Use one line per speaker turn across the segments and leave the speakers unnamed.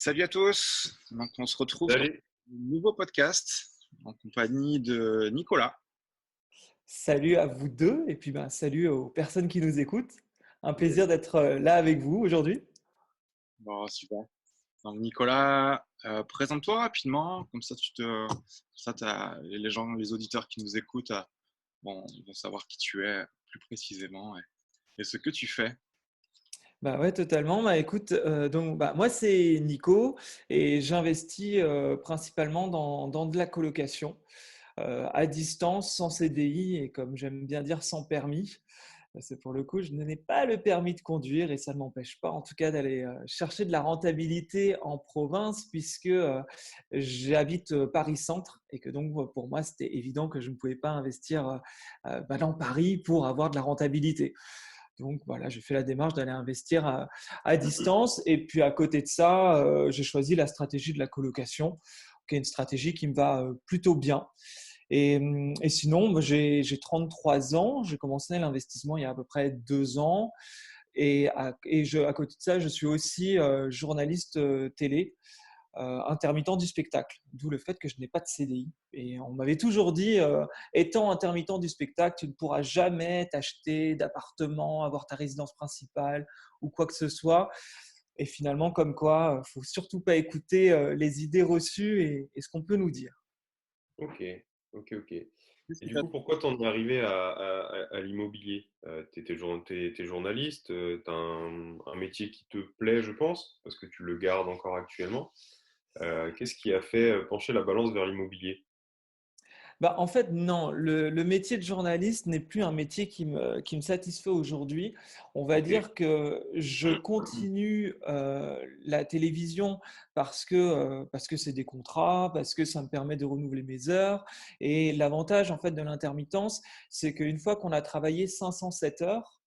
Salut à tous. Donc, on se retrouve sur
Salut.
un nouveau podcast en compagnie de Nicolas.
Salut à vous deux et puis salut aux personnes qui nous écoutent. Un plaisir
Yes.
d'être là avec vous aujourd'hui.
Bon, super. Donc, Nicolas, présente-toi rapidement, comme ça les gens, les auditeurs qui nous écoutent, bon, ils vont savoir qui tu es plus précisément et ce que tu fais.
Bah ouais, totalement. Bah écoute, moi c'est Nico et j'investis principalement dans de la colocation à distance, sans CDI et comme j'aime bien dire sans permis. C'est pour le coup, je n'ai pas le permis de conduire et ça ne m'empêche pas, en tout cas, d'aller chercher de la rentabilité en province puisque j'habite Paris-Centre et que donc pour moi, c'était évident que je ne pouvais pas investir dans Paris pour avoir de la rentabilité. Donc voilà, j'ai fait la démarche d'aller investir à distance et puis à côté de ça, j'ai choisi la stratégie de la colocation, qui est une stratégie qui me va plutôt bien. Et sinon, moi, j'ai 33 ans. J'ai commencé l'investissement il y a à peu près 2 ans. À côté de ça, je suis aussi journaliste télé, intermittent du spectacle, d'où le fait que je n'ai pas de CDI. Et on m'avait toujours dit, étant intermittent du spectacle, tu ne pourras jamais t'acheter d'appartement, avoir ta résidence principale ou quoi que ce soit. Et finalement, comme quoi, il ne faut surtout pas écouter les idées reçues et ce qu'on peut nous dire.
Ok, ok.
Qu'est-ce
Et
qui
du
t'a-
coup, pourquoi t'en es arrivé à l'immobilier? T'es journaliste, t'as un métier qui te plaît, je pense, parce que tu le gardes encore actuellement. Qu'est-ce qui a fait pencher la balance vers l'immobilier?
En fait, non, le métier de journaliste n'est plus un métier qui me satisfait aujourd'hui. On va
Ok,
dire que je continue la télévision parce que c'est des contrats, parce que ça me permet de renouveler mes heures. Et l'avantage en fait de l'intermittence, c'est qu'une fois qu'on a travaillé 507 heures,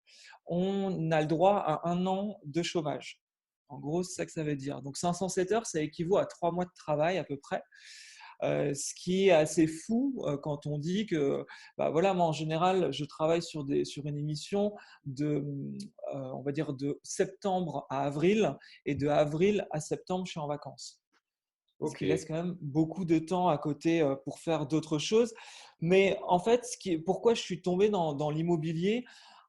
on a le droit à 1 an de chômage. En gros, c'est ça que ça veut dire. Donc 507 heures, ça équivaut à 3 mois de travail à peu près. Ce qui est assez fou quand on dit que, voilà, moi en général, je travaille sur une émission on va dire, de septembre à avril, et de avril à septembre, je suis en vacances. Ce
ok,
qui laisse quand même beaucoup de temps à côté pour faire d'autres choses. Mais en fait, pourquoi je suis tombé dans l'immobilier,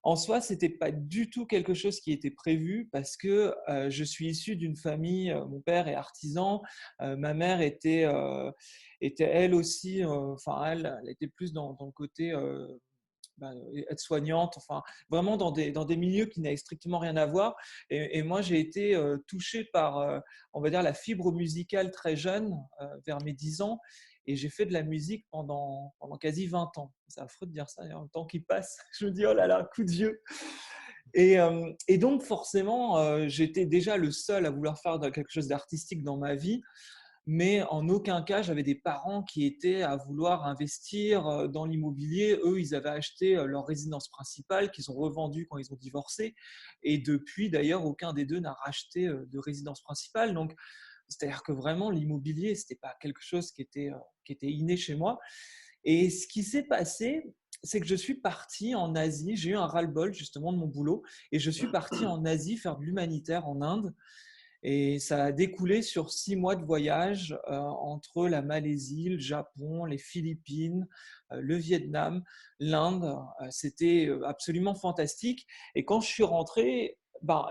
en soi, ce n'était pas du tout quelque chose qui était prévu parce que je suis issu d'une famille, mon père est artisan, ma mère était elle aussi, elle était plus dans le côté aide-soignante, enfin vraiment dans des milieux qui n'avaient strictement rien à voir. Et moi, j'ai été touché par, on va dire, la fibre musicale très jeune, vers mes 10 ans. Et j'ai fait de la musique pendant quasi 20 ans. C'est affreux de dire ça, le temps qui passe. Je me dis, oh là là, coup de vieux. Et donc, forcément, j'étais déjà le seul à vouloir faire quelque chose d'artistique dans ma vie, mais en aucun cas, j'avais des parents qui étaient à vouloir investir dans l'immobilier. Eux, ils avaient acheté leur résidence principale qu'ils ont revendue quand ils ont divorcé. Et depuis, d'ailleurs, aucun des deux n'a racheté de résidence principale. Donc, c'est-à-dire que vraiment, l'immobilier, ce n'était pas quelque chose qui était inné chez moi. Et ce qui s'est passé, c'est que je suis parti en Asie. J'ai eu un ras-le-bol justement de mon boulot et je suis parti en Asie faire de l'humanitaire en Inde. Et ça a découlé sur 6 mois de voyage entre la Malaisie, le Japon, les Philippines, le Vietnam, l'Inde. C'était absolument fantastique. Et quand je suis rentré,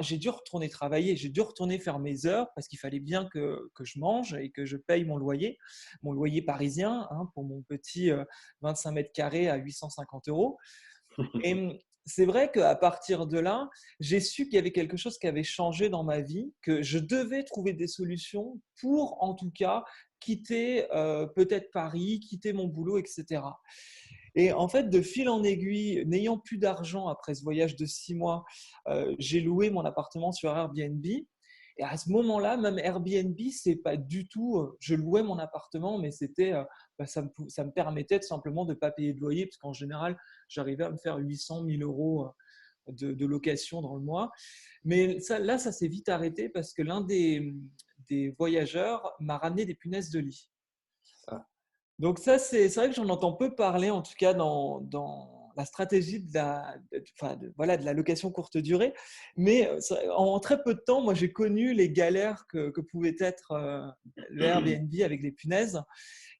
j'ai dû retourner travailler, j'ai dû retourner faire mes heures parce qu'il fallait bien que je mange et que je paye mon loyer parisien, hein, pour mon petit 25 mètres carrés à 850 euros. Et c'est vrai qu'à partir de là, j'ai su qu'il y avait quelque chose qui avait changé dans ma vie, que je devais trouver des solutions pour, en tout cas, quitter peut-être Paris, quitter mon boulot, etc. Et en fait, de fil en aiguille, n'ayant plus d'argent après ce voyage de 6 mois, j'ai loué mon appartement sur Airbnb. Et à ce moment-là, même Airbnb, c'est pas du tout. Je louais mon appartement, mais c'était, ça me permettait tout simplement de ne pas payer de loyer, parce qu'en général, j'arrivais à me faire 800 000 euros de location dans le mois. Mais là, ça s'est vite arrêté parce que l'un des voyageurs m'a ramené des punaises de lit.
ah,
Donc ça, c'est vrai que j'en entends peu parler, en tout cas la stratégie voilà, de la location courte durée. Mais en très peu de temps, moi, j'ai connu les galères que pouvait être le Airbnb avec les punaises.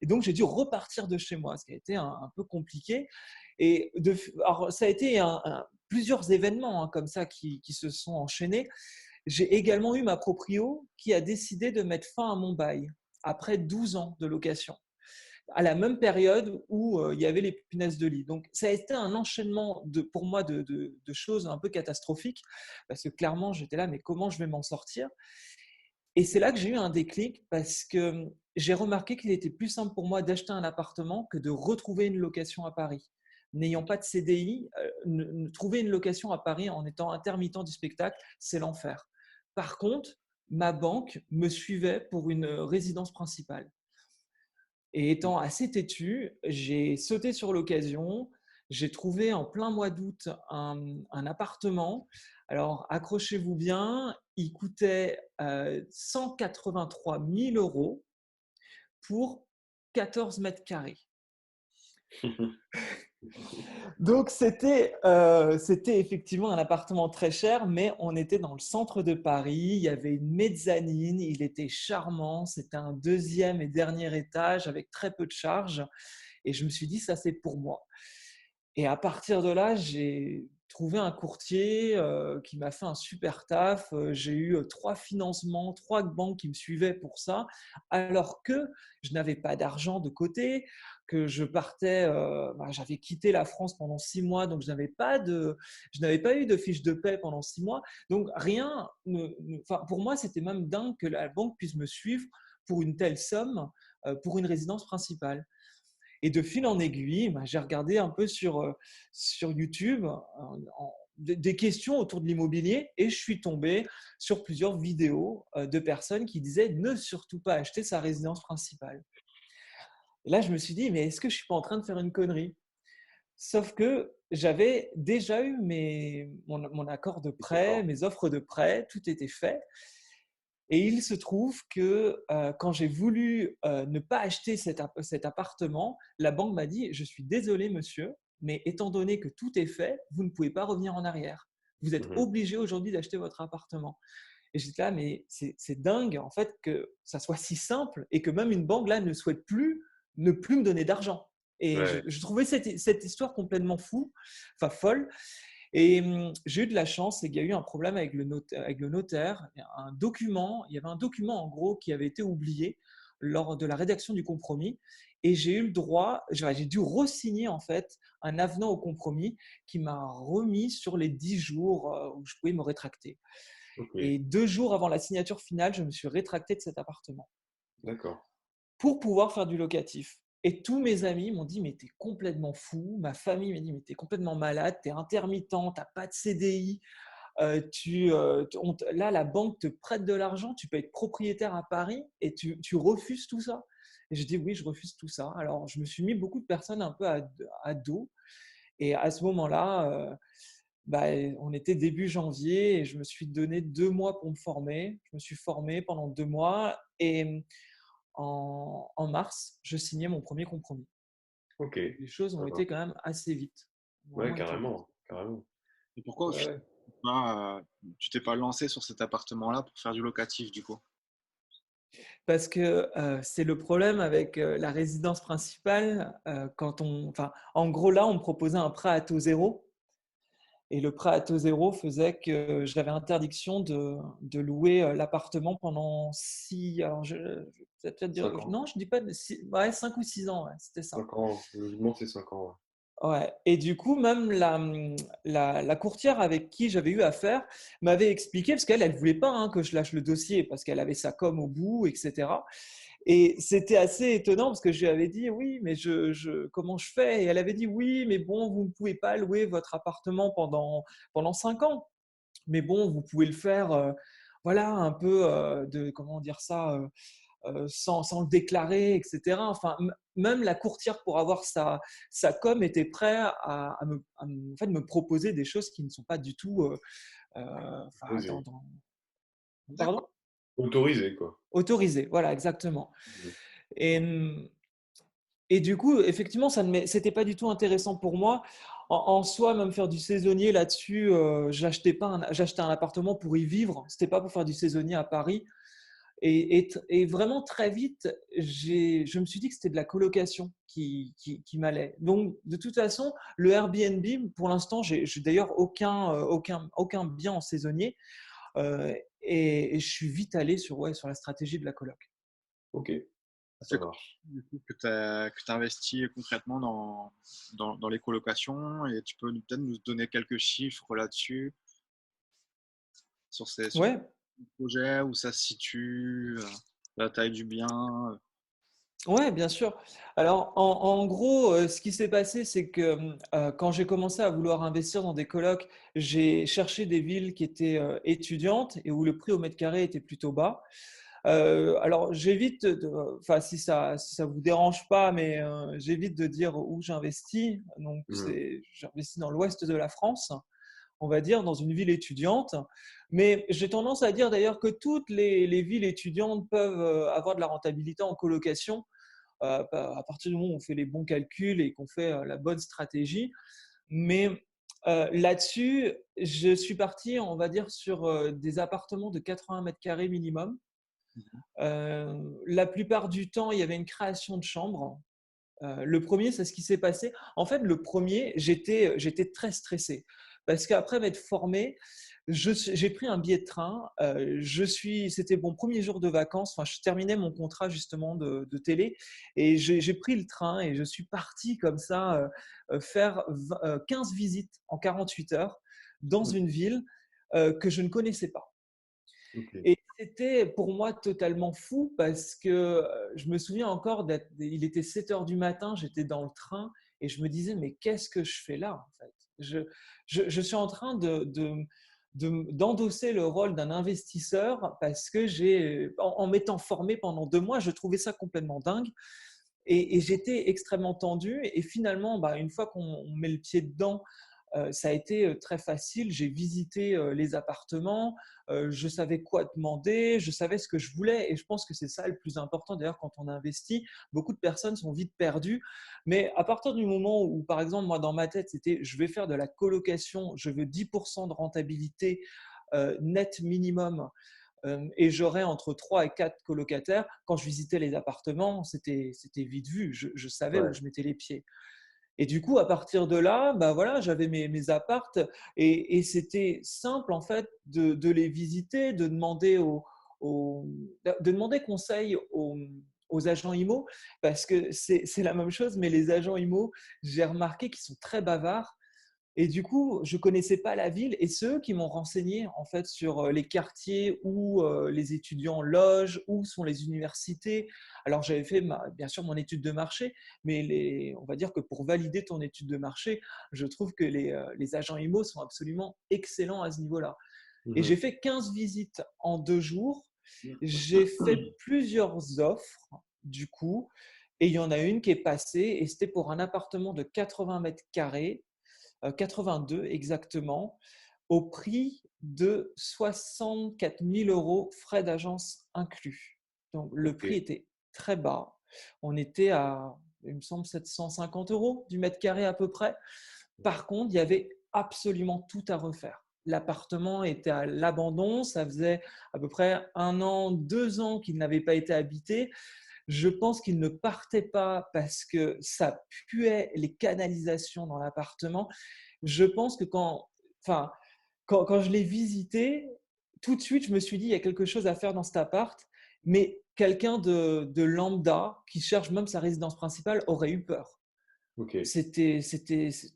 Et donc, j'ai dû repartir de chez moi, ce qui a été un peu compliqué. Alors, ça a été plusieurs événements comme ça qui se sont enchaînés. J'ai également eu ma proprio qui a décidé de mettre fin à mon bail après 12 ans de location, à la même période où il y avait les punaises de lit. Donc, ça a été un enchaînement pour moi de choses un peu catastrophiques parce que clairement, j'étais là, mais comment je vais m'en sortir? Et c'est là que j'ai eu un déclic parce que j'ai remarqué qu'il était plus simple pour moi d'acheter un appartement que de retrouver une location à Paris. N'ayant pas de CDI, trouver une location à Paris en étant intermittent du spectacle, c'est l'enfer. Par contre, ma banque me suivait pour une résidence principale. Et étant assez têtu, j'ai sauté sur l'occasion. J'ai trouvé en plein mois d'août un appartement. Alors, accrochez-vous bien, il coûtait 183 000 euros pour 14 mètres carrés. Donc, c'était effectivement un appartement très cher, mais on était dans le centre de Paris. Il y avait une mezzanine, il était charmant. C'était un deuxième et dernier étage avec très peu de charges. Et je me suis dit, ça, c'est pour moi. Et à partir de là, j'ai trouvé un courtier qui m'a fait un super taf. J'ai eu 3 financements, 3 banques qui me suivaient pour ça, alors que je n'avais pas d'argent de côté, que je partais, j'avais quitté la France pendant 6 mois, donc je n'avais pas eu de fiche de paie pendant 6 mois. Donc rien, pour moi, c'était même dingue que la banque puisse me suivre pour une telle somme pour une résidence principale. Et de fil en aiguille, j'ai regardé un peu sur YouTube des questions autour de l'immobilier et je suis tombé sur plusieurs vidéos de personnes qui disaient ne surtout pas acheter sa résidence principale. Et là, je me suis dit, mais est-ce que je ne suis pas en train de faire une connerie? Sauf que j'avais déjà eu mon accord de prêt, mes offres de prêt, tout était fait. Et il se trouve que quand j'ai voulu ne pas acheter cet appartement, la banque m'a dit « Je suis désolé, monsieur, mais étant donné que tout est fait, vous ne pouvez pas revenir en arrière. Vous êtes obligé aujourd'hui d'acheter votre appartement. » Et j'étais là, mais c'est dingue en fait que ça soit si simple et que même une banque là ne souhaite plus ne plus me donner d'argent. Et je trouvais cette histoire complètement folle. Et j'ai eu de la chance, c'est qu'il y a eu un problème avec le notaire. Il y avait un document en gros qui avait été oublié lors de la rédaction du compromis. Et j'ai eu le droit, j'ai dû re-signer en fait un avenant au compromis qui m'a remis sur les 10 jours où je pouvais me rétracter. Et 2 jours avant la signature finale, je me suis rétracté de cet appartement.
D'accord.
Pour pouvoir faire du locatif. Et tous mes amis m'ont dit, mais t'es complètement fou. Ma famille m'a dit, mais t'es complètement malade, t'es intermittent, t'as pas de CDI. Là, la banque te prête de l'argent, tu peux être propriétaire à Paris et tu refuses tout ça. Et j'ai dit, oui, je refuse tout ça. Alors, je me suis mis beaucoup de personnes un peu à dos. Et à ce moment-là, on était début janvier et je me suis donné 2 mois pour me former. Je me suis formé pendant 2 mois et en mars, je signais mon premier compromis.
Ok.
Les choses ont été quand même assez vite.
Ouais, carrément.
Et pourquoi au final, tu t'es pas lancé sur cet appartement-là pour faire du locatif du coup?
Parce que c'est le problème avec la résidence principale. En gros, là, on me proposait un prêt à taux zéro. Et le prêt à taux zéro faisait que j'avais interdiction de louer l'appartement pendant 6. Alors, je vais peut-être dire. Non, je ne dis pas. 5 ou 6 ans, ouais, c'était ça.
5 ans, logiquement, c'est 5 ans.
Ouais. Et du coup, même la courtière avec qui j'avais eu affaire m'avait expliqué, parce qu'elle ne voulait pas que je lâche le dossier, parce qu'elle avait sa com au bout, etc. Et c'était assez étonnant, parce que je lui avais dit, oui, mais comment je fais? Et elle avait dit, oui, mais bon, vous ne pouvez pas louer votre appartement pendant 5 ans. Mais bon, vous pouvez le faire, voilà, un peu comment dire ça, sans le déclarer, etc. Enfin, même la courtière, pour avoir sa com, était prête à me proposer des choses qui ne sont pas du tout… Pardon?
Autorisé, quoi.
Autorisé, voilà, exactement. Et du coup, effectivement, ce n'était pas du tout intéressant pour moi. en soi, même faire du saisonnier là-dessus, j'achetais un appartement pour y vivre. C'était pas pour faire du saisonnier à Paris. Et vraiment très vite, je me suis dit que c'était de la colocation qui m'allait. Donc, de toute façon, le Airbnb, pour l'instant, j'ai d'ailleurs aucun bien en saisonnier. Et je suis vite allé sur la stratégie de la coloc.
Ok, ça
C'est quoi,
marche.
du coup, que tu investis concrètement dans les colocations et tu peux peut-être nous donner quelques chiffres là-dessus, sur
Ouais,
le projet, où ça se situe, la taille du bien.
ouais, bien sûr. Alors, en gros, ce qui s'est passé, c'est que quand j'ai commencé à vouloir investir dans des colocs, j'ai cherché des villes qui étaient étudiantes et où le prix au mètre carré était plutôt bas. Alors, enfin, si ça vous dérange pas, mais j'évite de dire où j'investis. Donc,
Mhm.
j'investis dans l'ouest de la France, on va dire, dans une ville étudiante. Mais j'ai tendance à dire d'ailleurs que toutes les villes étudiantes peuvent avoir de la rentabilité en colocation à partir du moment où on fait les bons calculs et qu'on fait la bonne stratégie. Mais là-dessus, je suis parti, on va dire, sur des appartements de 80 mètres carrés minimum. La plupart du temps, il y avait une création de chambres. Le premier, c'est ce qui s'est passé. En fait, le premier, j'étais très stressé parce qu'après m'être formé, j'ai pris un billet de train. C'était mon premier jour de vacances. Enfin, je terminais mon contrat justement de télé et j'ai pris le train et je suis parti comme ça faire 15 visites en 48 heures dans
Mhm.
une ville que je ne connaissais pas.
Ok.
Et c'était pour moi totalement fou parce que je me souviens encore il était 7 heures du matin, j'étais dans le train et je me disais, mais qu'est-ce que je fais là en fait je suis en train d'endosser le rôle d'un investisseur parce que en m'étant formé pendant 2 mois, je trouvais ça complètement dingue. Et j'étais extrêmement tendu. Et finalement, bah, une fois qu'on met le pied dedans, ça a été très facile. J'ai visité les appartements, je savais quoi demander, je savais ce que je voulais. Et je pense que c'est ça le plus important. D'ailleurs, quand on investit, beaucoup de personnes sont vite perdues. Mais à partir du moment où, par exemple, moi, dans ma tête, c'était je vais faire de la colocation, je veux 10% de rentabilité net minimum et j'aurais entre 3 et 4 colocataires. Quand je visitais les appartements, c'était vite vu. Je savais où
Ouais.
je mettais les pieds. Et du coup, à partir de là, bah voilà, j'avais mes appartes et c'était simple en fait de les visiter, aux- de demander conseil aux agents IMO parce que c'est la même chose, mais les agents IMO, j'ai remarqué qu'ils sont très bavards et du coup, je connaissais pas la ville et c'est eux qui m'ont renseigné en fait sur les quartiers où les étudiants logent, où sont les universités. Alors j'avais fait bien sûr mon étude de marché, mais on va dire que pour valider ton étude de marché, je trouve que les agents IMO sont absolument excellents à ce niveau-là. Et
Mhm.
j'ai fait 15 visites en 2 jours. J'ai fait plusieurs offres du coup, et il y en a une qui est passée et c'était pour un appartement de 80 mètres carrés 82 exactement, au prix de 64 000 euros, frais d'agence inclus. Donc le
Ok.
prix était très bas. On était à, il me semble, 750 euros du mètre carré à peu près. Par contre, il y avait absolument tout à refaire. L'appartement était à l'abandon, ça faisait à peu près 1 an, 2 ans qu'il n'avait pas été habité. Je pense qu'il ne partait pas parce que ça puait les canalisations dans l'appartement. Je pense que enfin, quand je l'ai visité, tout de suite, je me suis dit, il y a quelque chose à faire dans cet appart, mais quelqu'un de lambda qui cherche même sa résidence principale aurait eu peur.
Ok.
C'était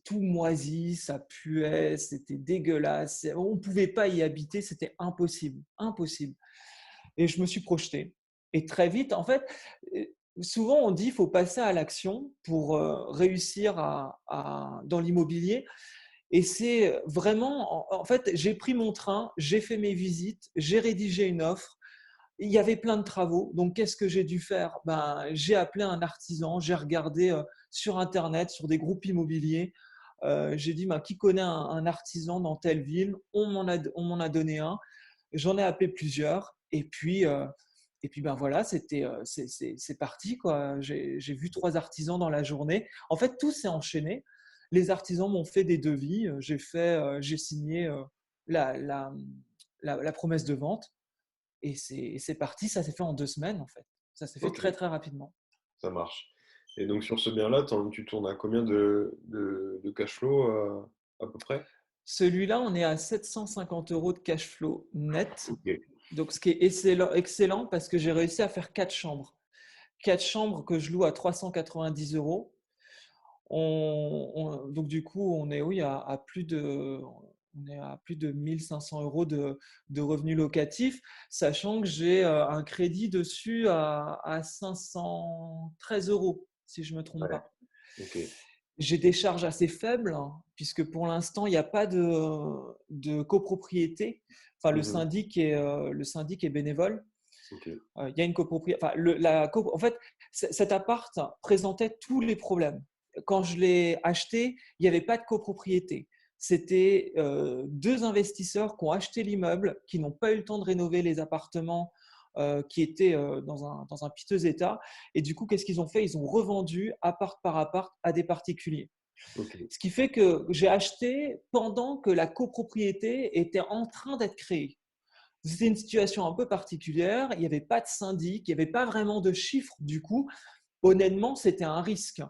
tout moisi, ça puait, c'était dégueulasse. On ne pouvait pas y habiter, c'était impossible, impossible. Et je me suis projeté. Et très vite, en fait, euh, souvent on dit qu'il faut passer à l'action pour réussir dans l'immobilier. Et c'est vraiment, en fait, j'ai pris mon train, j'ai fait mes visites, j'ai rédigé une offre. Il y avait plein de travaux. Donc, qu'est-ce que j'ai dû faire? J'ai appelé un artisan, j'ai regardé sur Internet, sur des groupes immobiliers. J'ai dit, qui connaît un artisan dans telle ville? On m'en a donné un. J'en ai appelé plusieurs. Et puis voilà, c'est parti, quoi. J'ai vu 3 artisans dans la journée. En fait, tout s'est enchaîné. Les artisans m'ont fait des devis. J'ai signé la, la, la promesse de vente et c'est parti. Ça s'est fait en 2 semaines en fait. Ça s'est fait
Ok,
très très rapidement.
ça marche. Et donc sur ce bien-là, tu tournes à combien de cash flow à peu près?
Celui-là, on est à 750 euros de cash flow net.
Ok.
Donc, ce qui est excellent, excellent parce que j'ai réussi à faire 4 chambres. 4 chambres que je loue à 390 euros. Donc, du coup, on est, oui, on est à plus de 1500 euros de revenus locatifs, sachant que j'ai un crédit dessus à 513 euros, si je ne me trompe
Ouais.
pas.
Ok.
J'ai des charges assez faibles, hein, puisque pour l'instant, il n'y a pas de copropriété. Enfin,
Mhm.
le syndic est bénévole.
Ok.
Il y a une copropriété. Enfin, en fait, cet appart présentait tous les problèmes. Quand je l'ai acheté, il n'y avait pas de copropriété. C'était 2 investisseurs qui ont acheté l'immeuble, qui n'ont pas eu le temps de rénover les appartements qui étaient dans un piteux état. Et du coup, qu'est-ce qu'ils ont fait? Ils ont revendu appart par appart à des particuliers.
Ok.
Ce qui fait que j'ai acheté pendant que la copropriété était en train d'être créée. C'était une situation un peu particulière, il n'y avait pas de syndic, il n'y avait pas vraiment de chiffres. Du coup, honnêtement, c'était un risque.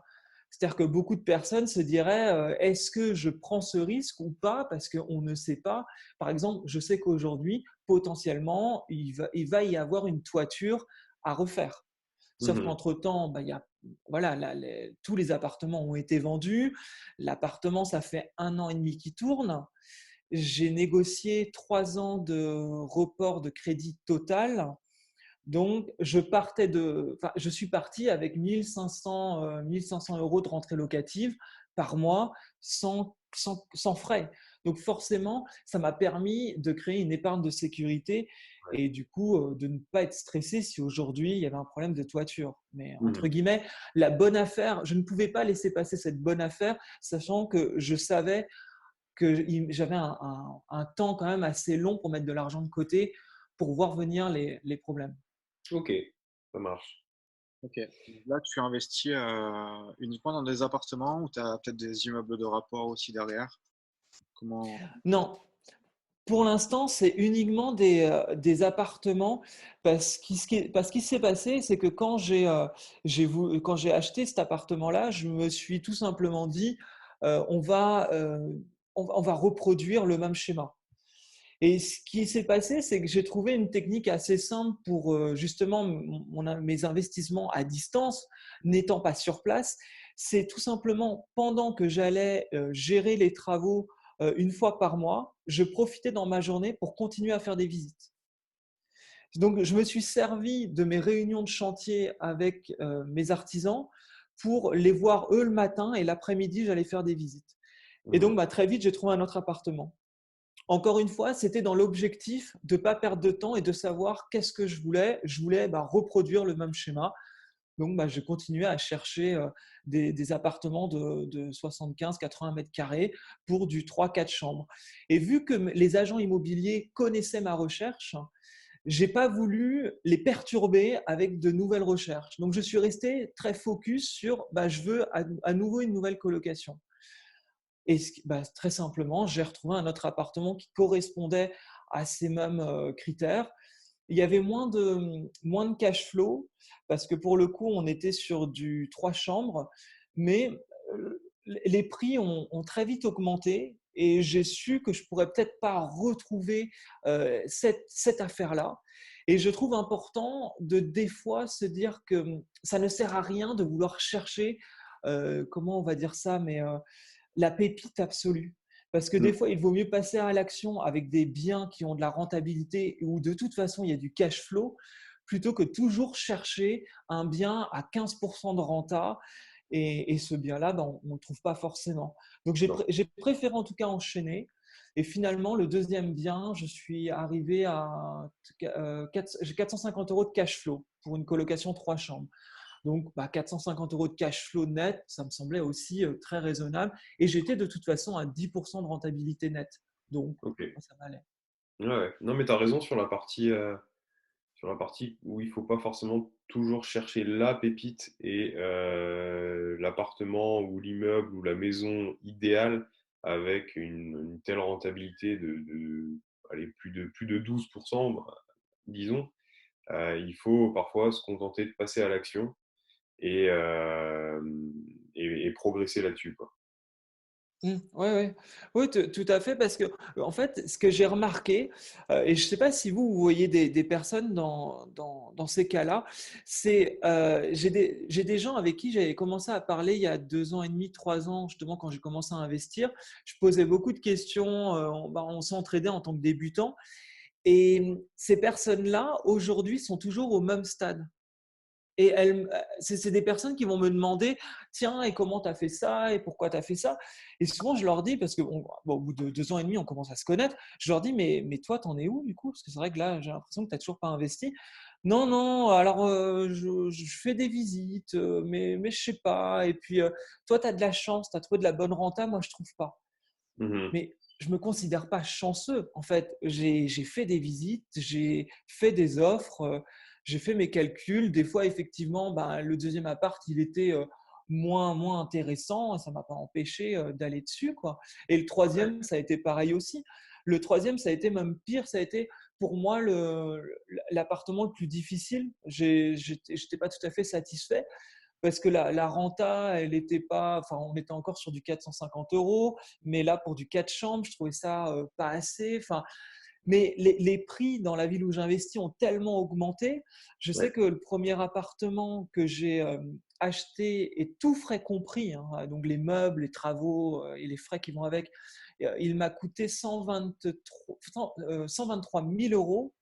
C'est-à-dire que beaucoup de personnes se diraient est-ce que je prends ce risque ou pas? Parce qu'on ne sait pas. Par exemple, je sais qu'aujourd'hui, potentiellement, il va y avoir une toiture à refaire. Sauf
Mhm.
qu'entre-temps, bah, voilà, tous les appartements ont été vendus. L'appartement, ça fait 1 an et demi qu'il tourne. J'ai négocié 3 ans de report de crédit total. Donc, je suis parti avec 1500 euros de rentrée locative par mois sans frais. Donc, forcément, ça m'a permis de créer une épargne de sécurité
Ouais.
et du coup, de ne pas être stressé si aujourd'hui il y avait un problème de toiture. Mais entre
Mhm.
guillemets, la bonne affaire, je ne pouvais pas laisser passer cette bonne affaire, sachant que je savais que j'avais un temps quand même assez long pour mettre de l'argent de côté pour voir venir les problèmes.
Ok, ça marche.
Ok. Donc là, tu investis uniquement dans des appartements ou tu as peut-être des immeubles de rapport aussi derrière? Comment?
Non, pour l'instant, c'est uniquement des appartements parce qu'il s'est passé, c'est que quand j'ai acheté cet appartement-là, je me suis tout simplement dit, euh, on, va, euh, on va reproduire le même schéma. Et ce qui s'est passé, c'est que j'ai trouvé une technique assez simple pour justement mes investissements à distance, n'étant pas sur place. C'est tout simplement pendant que j'allais gérer les travaux une fois par mois, je profitais dans ma journée pour continuer à faire des visites. Donc, je me suis servi de mes réunions de chantier avec mes artisans pour les voir eux le matin et l'après-midi, j'allais faire des visites. Et
Mhm.
donc, bah, très vite, j'ai trouvé un autre appartement. Encore une fois, c'était dans l'objectif de ne pas perdre de temps et de savoir qu'est-ce que je voulais. Je voulais reproduire le même schéma. Donc, bah, j'ai continué à chercher des appartements de 75-80 mètres carrés pour du 3-4 chambres. Et vu que les agents immobiliers connaissaient ma recherche, je n'ai pas voulu les perturber avec de nouvelles recherches. Donc, je suis resté très focus sur bah, je veux à nouveau une nouvelle colocation. Et bah, très simplement, j'ai retrouvé un autre appartement qui correspondait à ces mêmes critères. Il y avait moins de cash flow parce que pour le coup, on était sur du 3 chambres, mais les prix ont très vite augmenté et j'ai su que je pourrais peut-être pas retrouver cette affaire-là. Et je trouve important de des fois se dire que ça ne sert à rien de vouloir chercher, comment on va dire ça, mais la pépite absolue. Parce que des
Mhm.
fois, il vaut mieux passer à l'action avec des biens qui ont de la rentabilité où de toute façon, il y a du cash flow, plutôt que toujours chercher un bien à 15% de renta. Et ce bien-là, ben, on ne le trouve pas forcément. Donc,
Non.
j'ai préféré en tout cas enchaîner. Et finalement, le deuxième bien, je suis arrivé à j'ai 450 euros de cash flow pour une colocation 3 chambres. Donc, bah, 450 euros de cash flow net, ça me semblait aussi très raisonnable. Et j'étais de toute façon à 10% de rentabilité nette. Donc,
Ok.
ça m'allait.
Ouais, ouais. Non, mais tu as raison sur la partie. sur la partie où il ne faut pas forcément toujours chercher la pépite et l'appartement ou l'immeuble ou la maison idéale avec une telle rentabilité allez, plus de 12%, bah, disons. Il faut parfois se contenter de passer à l'action et, euh, et progresser là-dessus, quoi.
Ouais, ouais. Oui, tout à fait, parce que en fait, ce que j'ai remarqué, et je ne sais pas si vous voyez des personnes dans ces cas-là, c'est j'ai des gens avec qui j'avais commencé à parler il y a 2 ans et demi, 3 ans, justement quand j'ai commencé à investir. Je posais beaucoup de questions, on s'entraidait en tant que débutant, et ces personnes-là, aujourd'hui, sont toujours au même stade. Et c'est des personnes qui vont me demander, tiens, et comment tu as fait ça, et pourquoi tu as fait ça. Et souvent, je leur dis, parce que bon, au bout de 2 ans et demi, on commence à se connaître, je leur dis, mais toi, t'en es où du coup? Parce que c'est vrai que là, j'ai l'impression que tu n'as toujours pas investi. Non, non, alors je fais des visites, mais je sais pas. Et puis, toi, tu as de la chance, tu as trouvé de la bonne renta, moi, je trouve pas.
Mhm.
Mais je me considère pas chanceux. En fait, j'ai fait des visites, j'ai fait des offres, j'ai fait mes calculs. Des fois, effectivement, ben, le deuxième appart, il était moins intéressant. Ça m'a pas empêché d'aller dessus, quoi. Et le
Ouais.
troisième, ça a été pareil aussi. Le troisième, ça a été même pire. Ça a été pour moi l'appartement le plus difficile. J'étais pas tout à fait satisfait parce que la renta, elle était pas, enfin, on était encore sur du 450 euros, mais là, pour du 4 chambres, je trouvais ça pas assez. Enfin, mais les prix dans la ville où j'investis ont tellement augmenté. Je sais
Ouais.
que le premier appartement que j'ai acheté, et tout frais compris, hein, donc les meubles, les travaux et les frais qui vont avec, il m'a coûté 123 000 euros.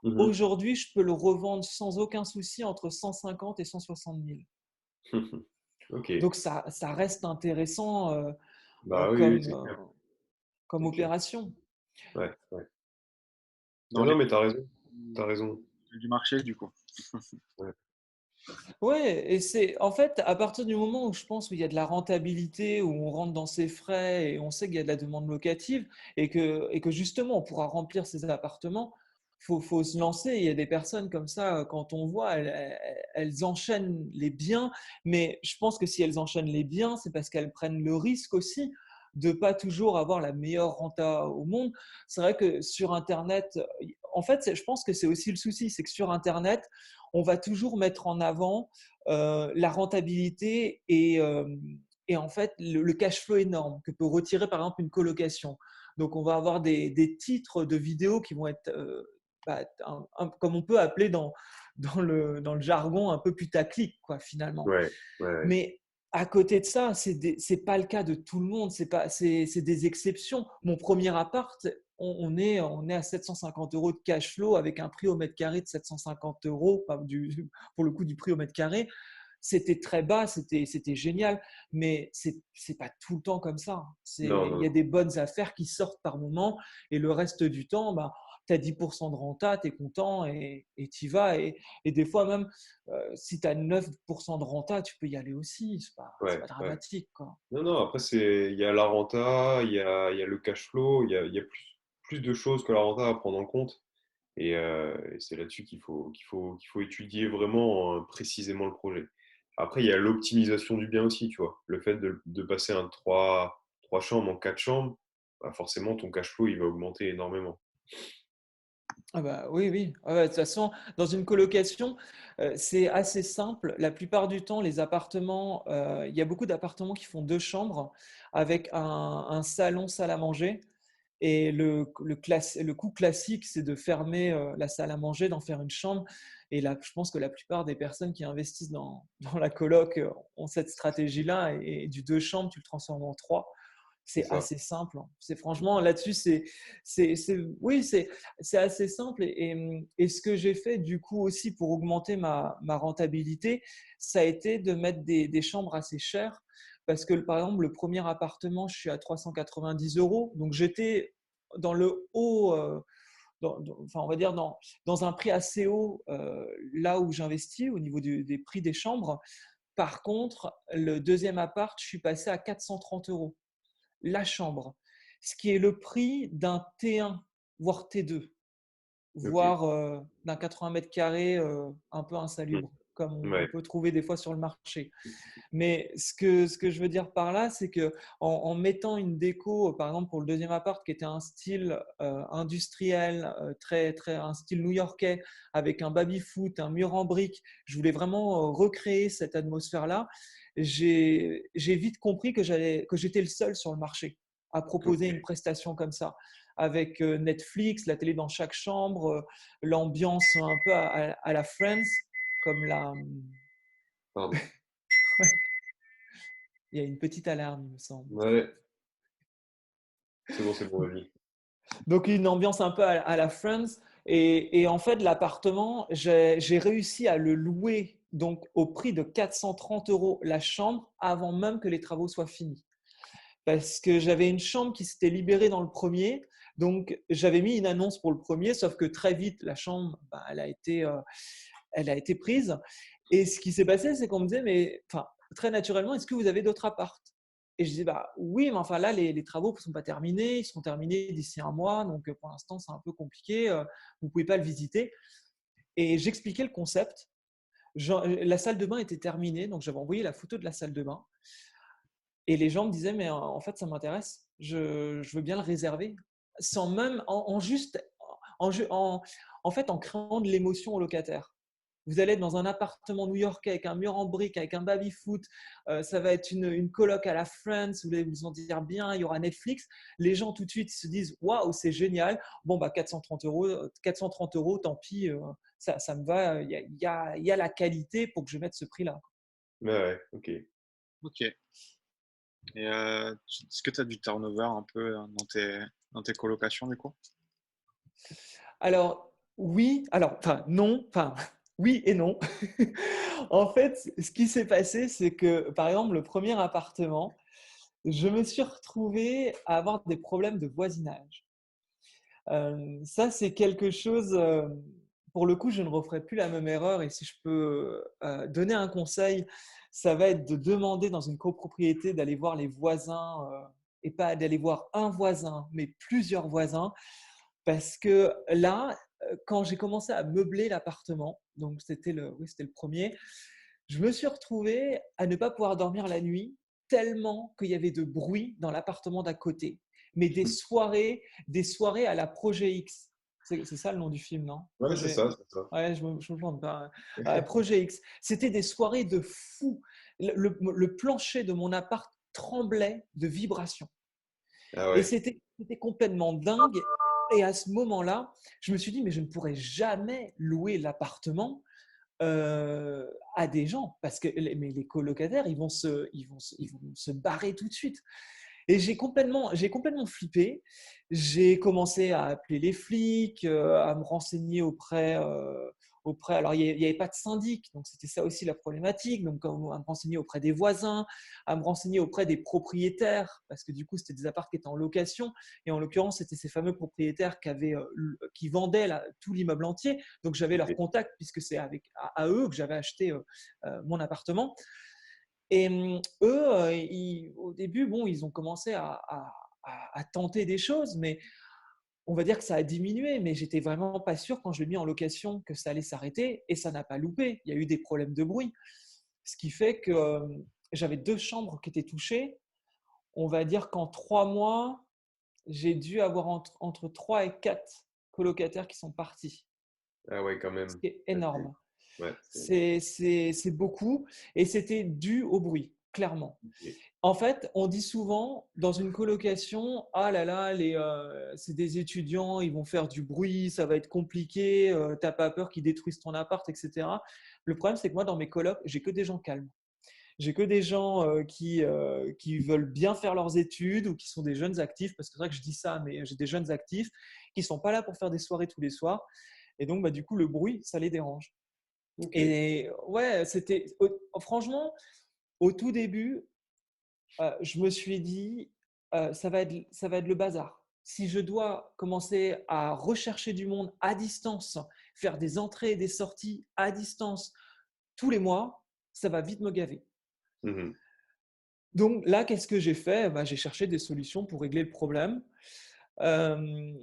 Mhm.
Aujourd'hui, je peux le revendre sans aucun souci entre 150 et 160 000.
Ok.
Donc ça reste intéressant
Bah oui, oui,
comme,
c'est clair.
comme
C'est clair.
opération.
Ouais, ouais.
Dans
Non,
les
non, mais t'as raison.
du
T'as raison.
du marché, du coup.
Ouais.
Ouais, et c'est en fait à partir du moment où je pense qu'il y a de la rentabilité, où on rentre dans ses frais et on sait qu'il y a de la demande locative et que justement on pourra remplir ces appartements, faut se lancer. Il y a des personnes comme ça, quand on voit, elles enchaînent les biens, mais je pense que si elles enchaînent les biens, c'est parce qu'elles prennent le risque aussi de pas toujours avoir la meilleure renta au monde. C'est vrai que sur Internet, en fait, je pense que c'est aussi le souci, c'est que sur Internet, on va toujours mettre en avant la rentabilité et en fait le cash flow énorme que peut retirer par exemple une colocation. Donc on va avoir des titres de vidéos qui vont être, comme on peut appeler dans le jargon, un peu putaclic, quoi, finalement.
Ouais, ouais, ouais.
Mais à côté de ça, c'est pas le cas de tout le monde. C'est des exceptions. Mon premier appart, on est à 750 euros de cash flow avec un prix au mètre carré de 750 euros, pour le coup du prix au mètre carré. C'était très bas, c'était génial, mais c'est pas tout le temps comme ça.
Non,
Il
non,
y a
non.
des bonnes affaires qui sortent par moment et le reste du temps, bah, tu as 10% de renta, tu es content et tu y vas. Et des fois même, si tu as 9% de renta, tu peux y aller aussi. C'est
Ouais,
pas
ouais.
dramatique, quoi.
Non, non, après, il y a la renta, il y a le cash flow, il y a plus de choses que la renta à prendre en compte. Et c'est là-dessus qu'il faut étudier vraiment précisément le projet. Après, il y a l'optimisation du bien aussi, tu vois. Le fait de passer un trois chambres en 4 chambres, bah forcément, ton cash flow, il va augmenter énormément.
Ah bah, oui, oui. Ah ouais, de toute façon, dans une colocation, c'est assez simple. La plupart du temps, les appartements, il y a beaucoup d'appartements qui font 2 chambres avec un salon, salle à manger. Et le coût classique, c'est de fermer la salle à manger, d'en faire une chambre. Et là, je pense que la plupart des personnes qui investissent dans la coloc ont cette stratégie-là. Et du 2 chambres, tu le transformes en 3.
C'est
C'est
ça.
assez simple, hein. C'est franchement là-dessus, oui, c'est assez simple. Et ce que j'ai fait du coup aussi pour augmenter ma rentabilité, ça a été de mettre des chambres assez chères. Parce que par exemple, le premier appartement, je suis à 390 euros. Donc j'étais dans le haut, enfin, on va dire dans un prix assez haut là où j'investis au niveau des prix des chambres. Par contre, le deuxième appart, je suis passé à 430 euros la chambre, ce qui est le prix d'un T1, voire T2.
Ok.
voire d'un 80 mètres carrés un peu
Hmm.
insalubre, comme on
Ouais.
peut trouver des fois sur le marché. Mais ce que je veux dire par là, c'est que en mettant une déco, par exemple pour le deuxième appart, qui était un style industriel, un style new-yorkais, avec un baby-foot, un mur en briques, je voulais vraiment recréer cette atmosphère-là. J'ai vite compris que j'étais le seul sur le marché à proposer une
Ok.
prestation comme ça, avec Netflix, la télé dans chaque chambre, l'ambiance un peu à la Friends, comme la.
Pardon.
Il y a une petite alarme, il me semble.
Ouais. C'est bon, vas-y.
Donc, une ambiance un peu à la Friends. Et en fait, l'appartement, j'ai réussi à le louer donc, au prix de 430 € la chambre avant même que les travaux soient finis. Parce que j'avais une chambre qui s'était libérée dans le premier. Donc, j'avais mis une annonce pour le premier, sauf que très vite, la chambre, bah, elle a été prise. Et ce qui s'est passé, c'est qu'on me disait, mais enfin, très naturellement, est-ce que vous avez d'autres apparts? Et je disais, bah oui, mais enfin là, les travaux ne sont pas terminés, ils seront terminés d'ici un mois, donc pour l'instant, c'est un peu compliqué, vous ne pouvez pas le visiter. Et j'expliquais le concept. La salle de bain était terminée, donc j'avais envoyé la photo de la salle de bain. Et les gens me disaient, mais en fait, ça m'intéresse, je veux bien le réserver, sans même, en fait, en créant de l'émotion au locataire. Vous allez être dans un appartement new-yorkais avec un mur en briques, avec un baby-foot, ça va être une coloc à la Friends, vous allez vous sentir bien, il y aura Netflix. Les gens tout de suite se disent waouh, c'est génial. Bon, bah 430 €, tant pis, ça me va, il y a la qualité pour que je mette ce prix-là.
Ouais, ouais, ok.
Ok. Et est-ce que tu as du turnover un peu dans tes colocations du coup?
Alors, oui, alors, enfin, non, enfin, oui et non. En fait, ce qui s'est passé, c'est que, par exemple, le premier appartement, je me suis retrouvé à avoir des problèmes de voisinage. Ça, c'est quelque chose, pour le coup, je ne referai plus la même erreur. Et si je peux donner un conseil, ça va être de demander dans une copropriété d'aller voir les voisins et pas d'aller voir un voisin, mais plusieurs voisins. Parce que là, quand j'ai commencé à meubler l'appartement, donc oui, c'était le premier, je me suis retrouvé à ne pas pouvoir dormir la nuit tellement qu'il y avait de bruit dans l'appartement d'à côté. Mais des soirées à la Projet X. C'est ça le nom du film, non?
Ouais, c'est ça, c'est ça.
Ouais, je me plante pas. Projet X. C'était des soirées de fou. Le plancher de mon appart tremblait de vibrations.
Ah
Et
ouais.
c'était complètement dingue. Et à ce moment-là, je me suis dit, mais je ne pourrais jamais louer l'appartement à des gens parce que mais les colocataires, ils vont se barrer tout de suite. Et j'ai complètement flippé. J'ai commencé à appeler les flics, à me renseigner auprès. Alors, il n'y avait pas de syndic, donc c'était ça aussi la problématique. Donc, à me renseigner auprès des voisins, à me renseigner auprès des propriétaires, parce que du coup, c'était des apparts qui étaient en location. Et en l'occurrence, c'était ces fameux propriétaires qui vendaient tout l'immeuble entier. Donc, j'avais leur
Ok.
contact, puisque c'est à eux que j'avais acheté mon appartement. Et eux, au début, bon, ils ont commencé à tenter des choses, mais on va dire que ça a diminué. Mais j'étais vraiment pas sûr quand je l'ai mis en location que ça allait s'arrêter et ça n'a pas loupé. Il y a eu des problèmes de bruit, ce qui fait que j'avais 2 chambres qui étaient touchées. On va dire qu'en 3 mois, j'ai dû avoir entre 3 et 4 colocataires qui sont partis,
Ah ouais, quand
ce
même.
qui est
Ouais,
énorme.
ouais,
C'est beaucoup et c'était dû au bruit, clairement.
ok.
En fait, on dit souvent dans une colocation, ah là là, c'est des étudiants, ils vont faire du bruit, ça va être compliqué, t'as pas peur qu'ils détruisent ton appart, etc. Le problème, c'est que moi, dans mes colocs, j'ai que des gens calmes. J'ai que des gens qui veulent bien faire leurs études ou qui sont des jeunes actifs, parce que c'est vrai que je dis ça, mais j'ai des jeunes actifs qui ne sont pas là pour faire des soirées tous les soirs. Et donc, bah, du coup, le bruit, ça les dérange.
Ok.
Et ouais, franchement, au tout début, je me suis dit, ça va être le bazar. Si je dois commencer à rechercher du monde à distance, faire des entrées et des sorties à distance tous les mois, ça va vite me gaver.
Mhm.
Donc là, qu'est-ce que j'ai fait? Bah, j'ai cherché des solutions pour régler le problème. Euh,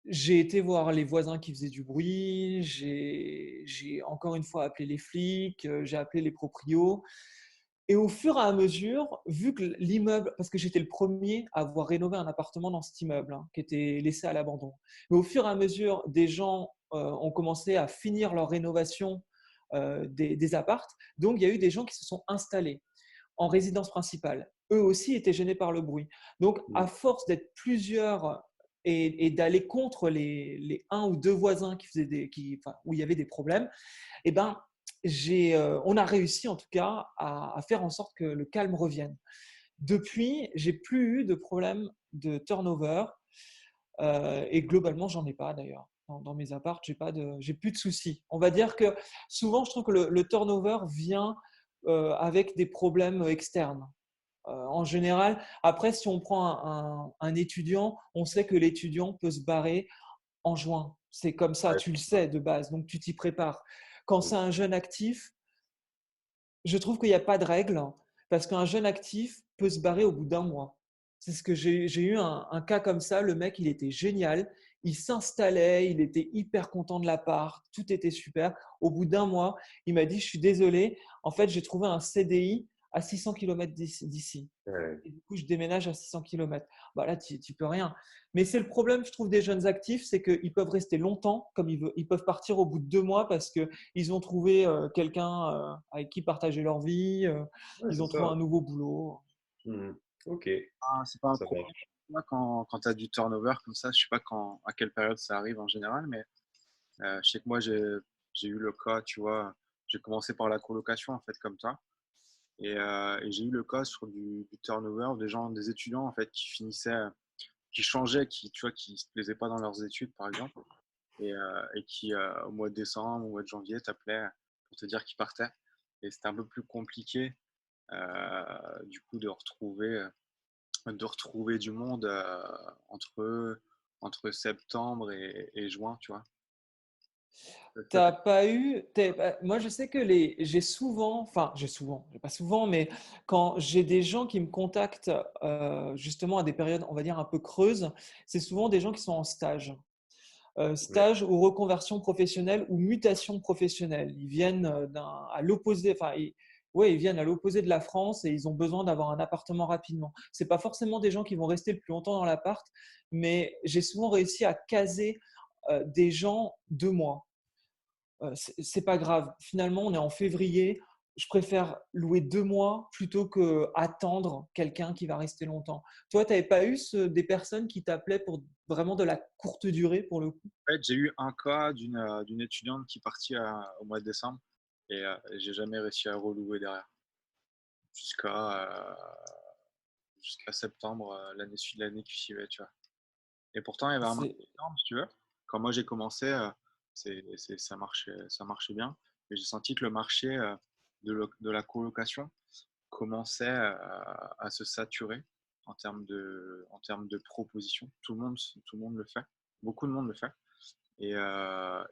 j'ai été voir les voisins qui faisaient du bruit, j'ai encore une fois appelé les flics, j'ai appelé les proprios. Et au fur et à mesure, vu que l'immeuble, parce que j'étais le premier à avoir rénové un appartement dans cet immeuble hein, qui était laissé à l'abandon, mais au fur et à mesure, des gens ont commencé à finir leur rénovation des appartes. Donc, il y a eu des gens qui se sont installés en résidence principale. Eux aussi étaient gênés par le bruit. Donc, à force d'être plusieurs et d'aller contre les un ou deux voisins qui faisaient où il y avait des problèmes, eh ben, on a réussi en tout cas à faire en sorte que le calme revienne. Depuis, j'ai plus eu de problème de turnover et globalement, j'en ai pas d'ailleurs. Dans mes apparts, j'ai plus de soucis. On va dire que souvent, je trouve que le turnover vient avec des problèmes externes. En général, après, si on prend un étudiant, on sait que l'étudiant peut se barrer en juin. C'est comme ça,
Ouais,
tu le sais de base, donc tu t'y prépares. Quand c'est un jeune actif, je trouve qu'il n'y a pas de règle parce qu'un jeune actif peut se barrer au bout d'un mois. C'est ce que j'ai eu un cas comme ça. Le mec, il était génial. Il s'installait, il était hyper content de l'appart, tout était super. Au bout d'un mois, il m'a dit, je suis désolé, en fait, j'ai trouvé un CDI à 600 km d'ici.
ouais.
Et du coup, je déménage à 600 km. Bah là, tu peux rien. Mais c'est le problème, je trouve, des jeunes actifs, c'est qu'ils peuvent rester longtemps, comme ils peuvent partir au bout de 2 mois parce qu'ils ont trouvé quelqu'un avec qui partager leur vie,
Ouais,
ils
c'est
ont trouvé
ça.
un nouveau boulot.
Mhm. Ok,
Ah, c'est pas un
ça
problème.
marche.
Moi, quand tu as du turnover comme ça, je sais pas à quelle période ça arrive en général, mais je sais que moi, j'ai eu le cas, tu vois, j'ai commencé par la colocation, en fait, comme toi. Et j'ai eu le cas sur du turnover, des étudiants, en fait, qui finissaient, qui changeaient, tu vois, qui se plaisaient pas dans leurs études, par exemple, et qui, au mois de décembre, au mois de janvier, t'appelaient pour te dire qu'ils partaient. Et c'était un peu plus compliqué, du coup, de retrouver du monde entre septembre et juin, tu vois. Toi,
T'as pas eu. Moi, je sais que j'ai souvent, enfin, j'ai pas souvent, mais quand j'ai des gens qui me contactent justement à des périodes, on va dire, un peu creuses, c'est souvent des gens qui sont en stage.
Ouais.
Stage ou reconversion professionnelle ou mutation professionnelle. Ils viennent à l'opposé, enfin, ouais, ils viennent à l'opposé de la France et ils ont besoin d'avoir un appartement rapidement. C'est pas forcément des gens qui vont rester le plus longtemps dans l'appart, mais j'ai souvent réussi à caser des gens 2 mois. C'est pas grave. Finalement, on est en février. Je préfère louer 2 mois plutôt que attendre quelqu'un qui va rester longtemps. Toi, tu n'avais pas eu des personnes qui t'appelaient pour vraiment de la courte durée pour le coup?
En fait, j'ai eu un cas d'une étudiante qui partit au mois de décembre et j'ai jamais réussi à relouer derrière jusqu'à septembre l'année qui suivait, tu vois. Et pourtant, il y avait un marché
C'est
énorme, si tu veux. Quand moi j'ai commencé, ça marchait bien. Mais j'ai senti que le marché de la colocation commençait à se saturer en termes de propositions. Tout le monde le fait. Beaucoup de monde le fait. Et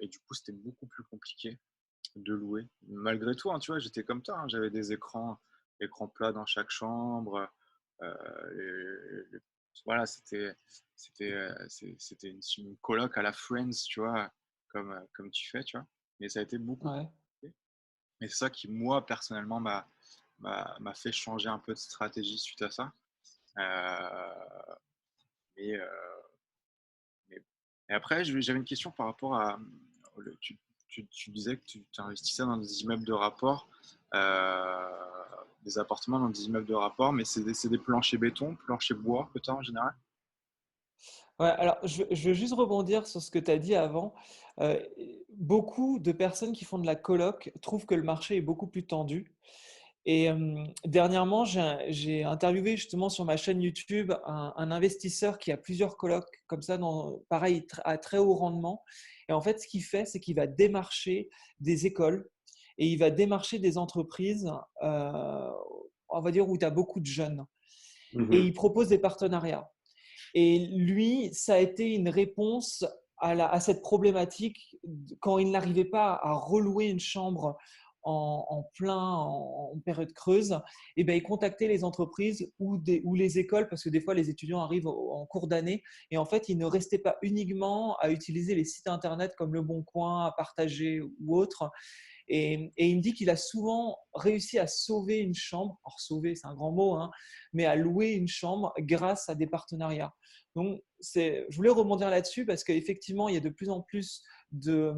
du coup, c'était beaucoup plus compliqué de louer. Malgré tout, hein, tu vois, j'étais comme toi, hein, j'avais des écrans plats dans chaque chambre. Voilà, c'était une coloc à la Friends, tu vois, comme tu fais, tu vois. Mais ça a été beaucoup plus
ouais.
compliqué. Mais c'est ça qui, moi, personnellement, m'a fait changer un peu de stratégie suite à ça. Euh, mais, euh, mais- Et après, j'avais une question par rapport à. Tu disais que tu investissais dans des immeubles de rapport, euh, des appartements dans des immeubles de rapport, mais c'est des planchers béton, planchers bois que tu as en général?
Ouais, alors, je veux juste rebondir sur ce que tu as dit avant. Euh, Beaucoup de personnes qui font de la coloc trouvent que le marché est beaucoup plus tendu. Et dernièrement, j'ai interviewé justement sur ma chaîne YouTube un investisseur qui a plusieurs colocs comme ça, pareil, à très haut rendement. Et en fait, ce qu'il fait, c'est qu'il va démarcher des écoles et il va démarcher des entreprises, on va dire, où tu as beaucoup de jeunes. Et
Mhm.
il propose des partenariats. Et lui, ça a été une réponse à cette problématique quand il n'arrivait pas à relouer une chambre en période creuse, et ben, ils contactaient les entreprises ou les écoles, parce que des fois, les étudiants arrivent en cours d'année, et en fait, ils ne restaient pas uniquement à utiliser les sites Internet comme Le Bon Coin, à partager ou autre. Et il me dit qu'il a souvent réussi à sauver une chambre, alors sauver, c'est un grand mot, hein, mais à louer une chambre grâce à des partenariats. Donc, je voulais rebondir là-dessus parce qu'effectivement, il y a de plus en plus de,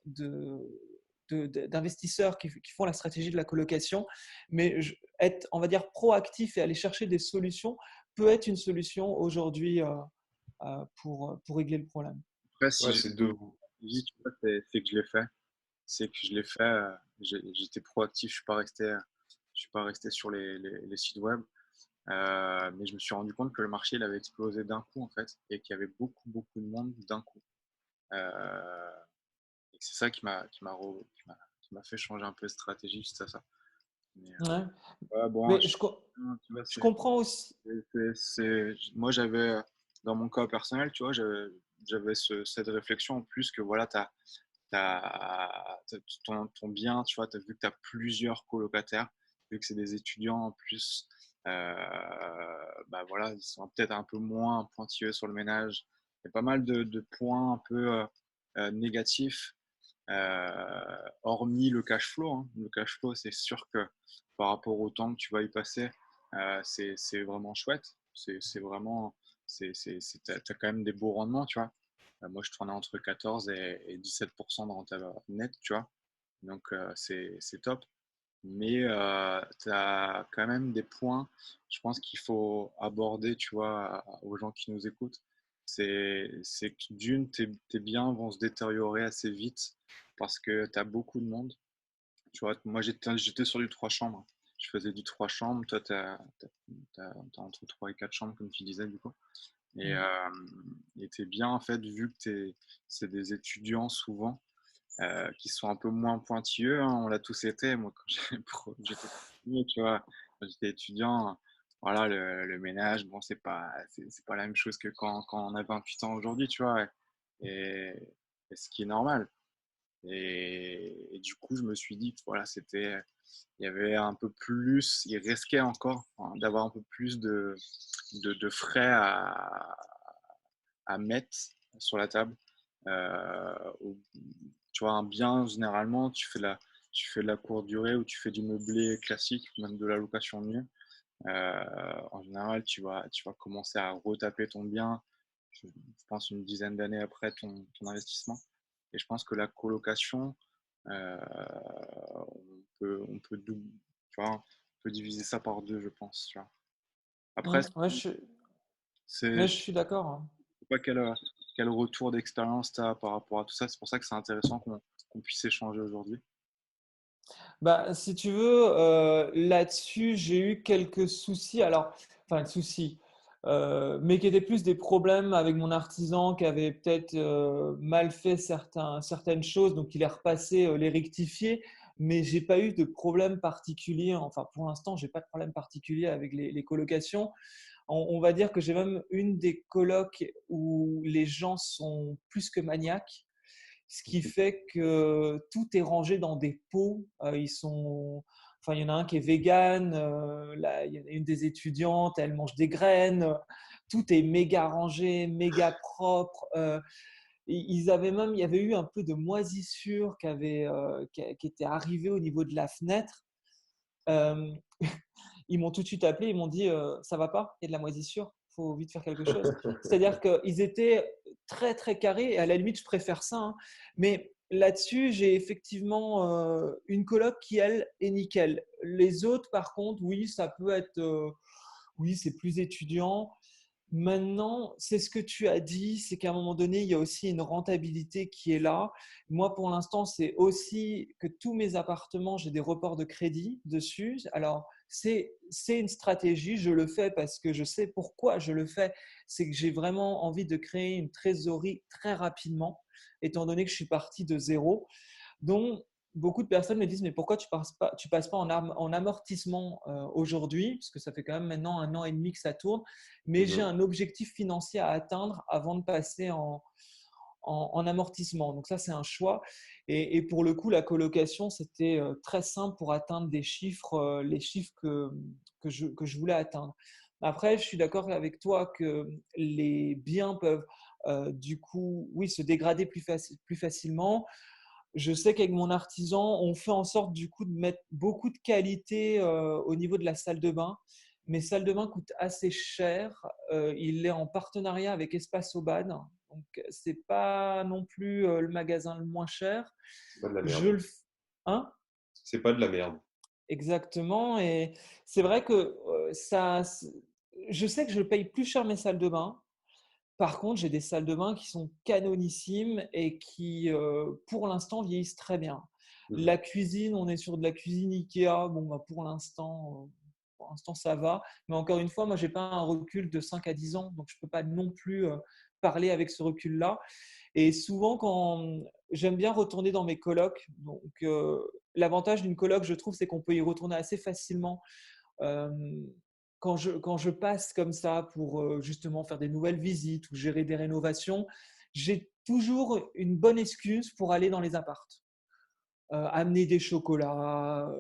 de, d'investisseurs qui font la stratégie de la colocation, mais être, on va dire, proactif et aller chercher des solutions peut être une solution aujourd'hui pour régler le problème.
Après, si
Ouais,
je
c'est deux.
dis, tu vois, c'est que je l'ai fait. C'est que je l'ai fait. J'étais proactif. Je suis pas resté sur les sites web. Mais je me suis rendu compte que le marché il avait explosé d'un coup en fait, et qu'il y avait beaucoup de monde d'un coup. Euh, et c'est ça qui m'a fait changer un peu de stratégie, c'est ça. Mais,
Ouais.
ouais, bon,
Mais
tu vois,
je comprends aussi.
moi j'avais dans mon cas personnel, tu vois, j'avais cette réflexion en plus que voilà, ton bien, tu vois, tu as vu que tu as plusieurs colocataires, vu que c'est des étudiants en plus, bah voilà, ils sont peut-être un peu moins pointilleux sur le ménage. Il y a pas mal de points un peu négatifs, hormis le cash flow, hein. Le cash flow, c'est sûr que par rapport au temps que tu vas y passer, c'est vraiment chouette. C'est vraiment, t'as quand même des beaux rendements, tu vois. Moi, je tournais entre 14 et 17% de rentabilité net, tu vois. Donc, c'est top. Mais tu as quand même des points, je pense qu'il faut aborder, tu vois, aux gens qui nous écoutent. C'est que d'une, tes biens vont se détériorer assez vite parce que tu as beaucoup de monde. Tu vois, moi, j'étais sur du 3 chambres. Je faisais du 3 chambres. Toi, tu as entre 3 et 4 chambres, comme tu disais, du coup. Et
Mm.
t'es bien, en fait, vu que c'est des étudiants souvent qui sont un peu moins pointilleux, hein, on l'a tous été. Moi, quand j'étais premier, tu vois, quand j'étais étudiant, voilà, le ménage, bon, c'est pas la même chose que quand on a 28 ans aujourd'hui, tu vois, et, et ce qui est normal. Et du coup, je me suis dit que voilà, il y avait un peu plus, il risquait encore hein, d'avoir un peu plus de frais à mettre sur la table. Tu vois, un bien, généralement, tu fais de la courte durée ou tu fais du meublé classique, même de la location nue. En général, tu vas commencer à retaper ton bien, je pense, une dizaine d'années après ton investissement. Et je pense que la colocation, euh, tu vois, on peut diviser ça par deux, je pense. Tu vois. Après,
Ouais,
c'est,
mais
je
je suis d'accord, hein.
sais pas quel retour d'expérience tu as par rapport à tout ça. C'est pour ça que c'est intéressant qu'on puisse échanger aujourd'hui.
Bah, si tu veux, là-dessus, j'ai eu quelques soucis. Alors, enfin, soucis, mais qui étaient plus des problèmes avec mon artisan qui avait peut-être mal fait certaines choses, donc il est repassé les rectifier. Mais j'ai pas eu de problème particulier. Enfin, pour l'instant, j'ai pas de problème particulier avec les colocations. On va dire que j'ai même une des colocs où les gens sont plus que maniaques, ce qui fait que tout est rangé dans des pots. Enfin, il y en a un qui est vegan, là, il y en a une des étudiantes, elle mange des graines. Tout est méga rangé, méga propre. Il y avait eu un peu de moisissure qui était arrivée au niveau de la fenêtre. Euh, Ils m'ont tout de suite appelé, ils m'ont dit ça va pas, il y a de la moisissure, il faut vite faire quelque chose. C'est-à-dire qu'ils étaient très très carrés et à la limite je préfère ça, hein. Mais là-dessus j'ai effectivement une coloc qui elle est nickel. Les autres par contre oui ça peut être oui c'est plus étudiant. Maintenant, c'est ce que tu as dit, c'est qu'à un moment donné, il y a aussi une rentabilité qui est là. Moi, pour l'instant, c'est aussi que tous mes appartements, j'ai des reports de crédit dessus. Alors, c'est une stratégie, je le fais parce que je sais pourquoi je le fais. C'est que j'ai vraiment envie de créer une trésorerie très rapidement, étant donné que je suis parti de zéro. Donc, beaucoup de personnes me disent, mais pourquoi tu passes pas en amortissement aujourd'hui, parce que ça fait quand même maintenant 1 an et demi que ça tourne, mais j'ai
Mhm.
un objectif financier à atteindre avant de passer en amortissement. Donc ça, c'est un choix. Et pour le coup, la colocation, c'était très simple pour atteindre des chiffres, les chiffres que je voulais atteindre. Après, je suis d'accord avec toi que les biens peuvent du coup, oui, se dégrader plus facilement. Je sais qu'avec mon artisan, on fait en sorte du coup de mettre beaucoup de qualité au niveau de la salle de bain. Mes salles de bain coûtent assez cher. Il est en partenariat avec Espace Aubade. Donc, c'est pas non plus le magasin le moins cher.
C'est pas de la
Je
merde.
le... Hein?
C'est pas de la merde.
Exactement. Et c'est vrai que je sais que je paye plus cher mes salles de bain. Par contre, j'ai des salles de bain qui sont canonissimes et qui, pour l'instant, vieillissent très bien.
Mhm.
La cuisine, on est sur de la cuisine Ikea. Bon, bah, pour l'instant, ça va. Mais encore une fois, moi, j'ai pas un recul de 5 à 10 ans, donc je peux pas non plus parler avec ce recul-là. Et souvent, quand j'aime bien retourner dans mes colocs, donc l'avantage d'une coloc, je trouve, c'est qu'on peut y retourner assez facilement. Euh, quand je passe comme ça pour justement faire des nouvelles visites ou gérer des rénovations, j'ai toujours une bonne excuse pour aller dans les appartes. Amener des chocolats,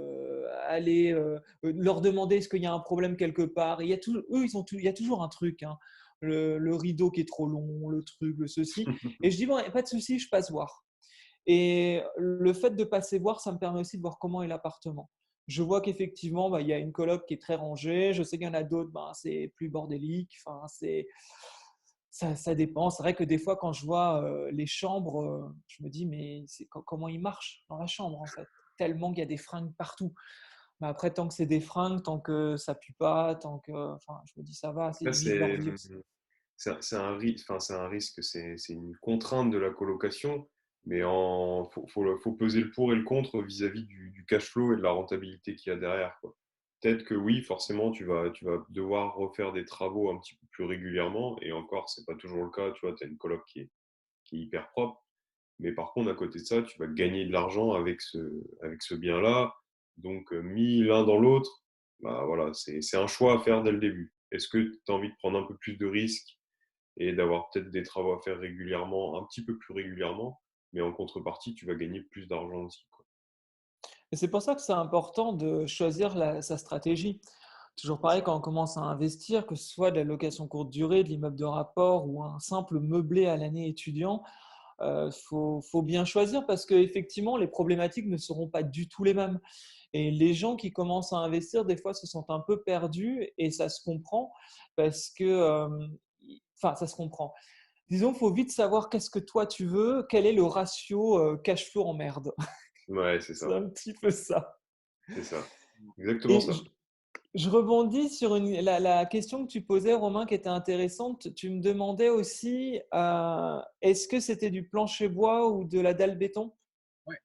aller leur demander est-ce qu'il y a un problème quelque part. Il y a eux, il y a toujours un truc. Hein. Le rideau qui est trop long, le truc, le ceci. Et je dis, bon, pas de souci, je passe voir. Et le fait de passer voir, ça me permet aussi de voir comment est l'appartement. Je vois qu'effectivement, bah, il y a une coloc qui est très rangée. Je sais qu'il y en a d'autres, bah, c'est plus bordélique. Enfin, ça dépend. C'est vrai que des fois, quand je vois les chambres, je me dis, mais comment ils marchent dans la chambre, en fait. Tellement qu'il y a des fringues partout. Mais après, tant que c'est des fringues, tant que ça pue pas, enfin, je me dis, ça va,
Là,
ils vivent leur vie aussi.
c'est un risque, enfin, c'est un risque, c'est une contrainte de la colocation, mais faut peser le pour et le contre vis-à-vis du cash flow et de la rentabilité qu'il y a derrière, quoi. Peut-être que oui, forcément, tu vas devoir refaire des travaux un petit peu plus régulièrement, et encore, c'est pas toujours le cas, tu vois, tu as une coloc qui est hyper propre, mais par contre, à côté de ça, tu vas gagner de l'argent avec ce bien-là, donc mis l'un dans l'autre, bah voilà, c'est un choix à faire dès le début. Est-ce que tu as envie de prendre un peu plus de risques et d'avoir peut-être des travaux à faire régulièrement, un petit peu plus régulièrement, mais en contrepartie, tu vas gagner plus d'argent aussi, quoi.
Et c'est pour ça que c'est important de choisir sa stratégie. Toujours
C'est
pareil,
ça.
quand on commence à investir, que ce soit de la location courte durée, de l'immeuble de rapport ou un simple meublé à l'année étudiant, faut bien choisir parce qu'effectivement, les problématiques ne seront pas du tout les mêmes. Et les gens qui commencent à investir, des fois, se sentent un peu perdus et ça se comprend parce que, enfin, ça se comprend. Disons, il faut vite savoir qu'est-ce que toi tu veux, quel est le ratio cash flow en merde.
Ouais, c'est
C'est
ça.
un petit peu ça.
C'est ça. Exactement
Et
ça.
je rebondis sur la question que tu posais, Romain, qui était intéressante. Tu me demandais aussi, est-ce que c'était du plancher bois ou de la dalle béton?
Ouais.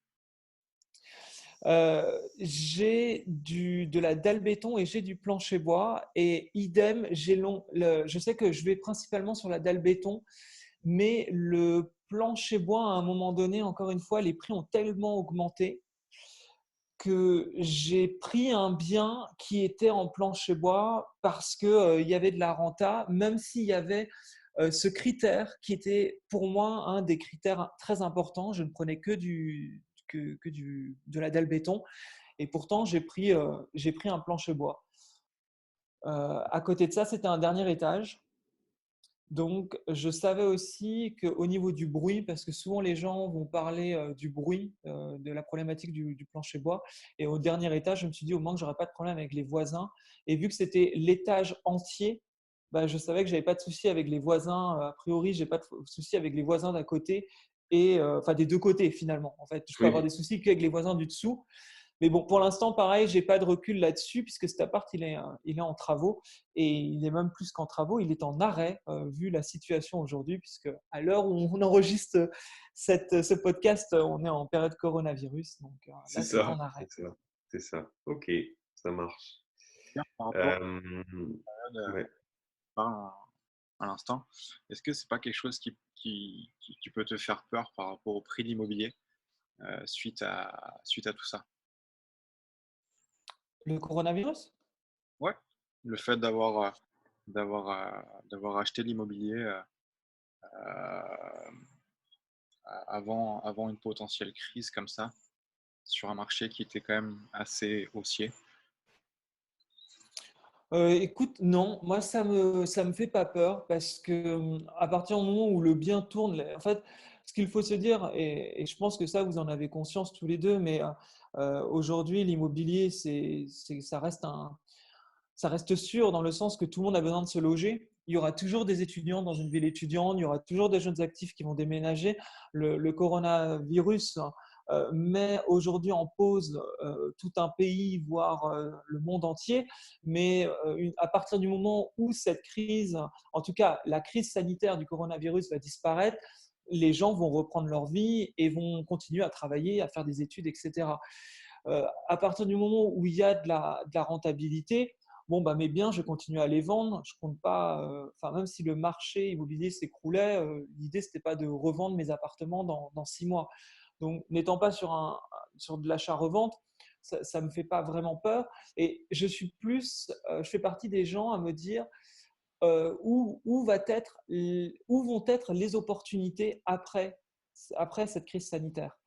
J'ai de la dalle béton et j'ai du plancher bois. Et idem, je sais que je vais principalement sur la dalle béton, mais le plancher bois, à un moment donné, encore une fois, les prix ont tellement augmenté que j'ai pris un bien qui était en plancher bois parce qu'il y avait de la renta, même s'il y avait ce critère qui était pour moi un des critères très importants. Je ne prenais de la dalle béton et pourtant j'ai pris un plancher bois. À côté de ça, c'était un dernier étage. Donc, je savais aussi qu'au niveau du bruit, parce que souvent les gens vont parler du bruit, de la problématique du plancher bois, et au dernier étage, je me suis dit au moins que j'aurais pas de problème avec les voisins. Et vu que c'était l'étage entier, bah, je savais que j'avais pas de souci avec les voisins. A priori, j'ai pas de souci avec les voisins d'à côté et enfin des deux côtés finalement. En fait, je peux avoir
Oui,
des soucis qu'avec les voisins du dessous. Mais bon, pour l'instant, pareil, j'ai pas de recul là-dessus puisque cet appart, il est en travaux et il est même plus qu'en travaux, il est en arrêt vu la situation aujourd'hui puisque à l'heure où on enregistre ce podcast, on est en période coronavirus. Donc
c'est
là, c'est
ça.
en arrêt.
C'est ça. C'est ça. Ok, ça marche.
Bien, par rapport
Euh,
à la
ouais.
période, à l'instant, est-ce que c'est pas quelque chose qui peut te faire peur par rapport au prix de l'immobilier suite à tout ça?
Le coronavirus?
Ouais, le fait d'avoir acheté l'immobilier avant une potentielle crise comme ça, sur un marché qui était quand même assez haussier?
Écoute, non, moi ça me fait pas peur parce que à partir du moment où le bien tourne, en fait, ce qu'il faut se dire, et je pense que ça vous en avez conscience tous les deux, mais aujourd'hui l'immobilier ça reste sûr dans le sens que tout le monde a besoin de se loger. Il y aura toujours des étudiants dans une ville étudiante, il y aura toujours des jeunes actifs qui vont déménager. Le coronavirus met aujourd'hui en pause tout un pays, voire le monde entier. Mais à partir du moment où cette crise, en tout cas la crise sanitaire du coronavirus va disparaître, les gens vont reprendre leur vie et vont continuer à travailler, à faire des études, etc. À partir du moment où il y a de la rentabilité, bon, bah, mes biens, je continue à les vendre. Je compte pas, enfin, même si le marché immobilier s'écroulait, l'idée, c'était pas de revendre mes appartements dans 6 mois. Donc, n'étant pas sur de l'achat-revente, ça me fait pas vraiment peur. Et je suis plus, je fais partie des gens à me dire où vont être les opportunités après cette crise sanitaire.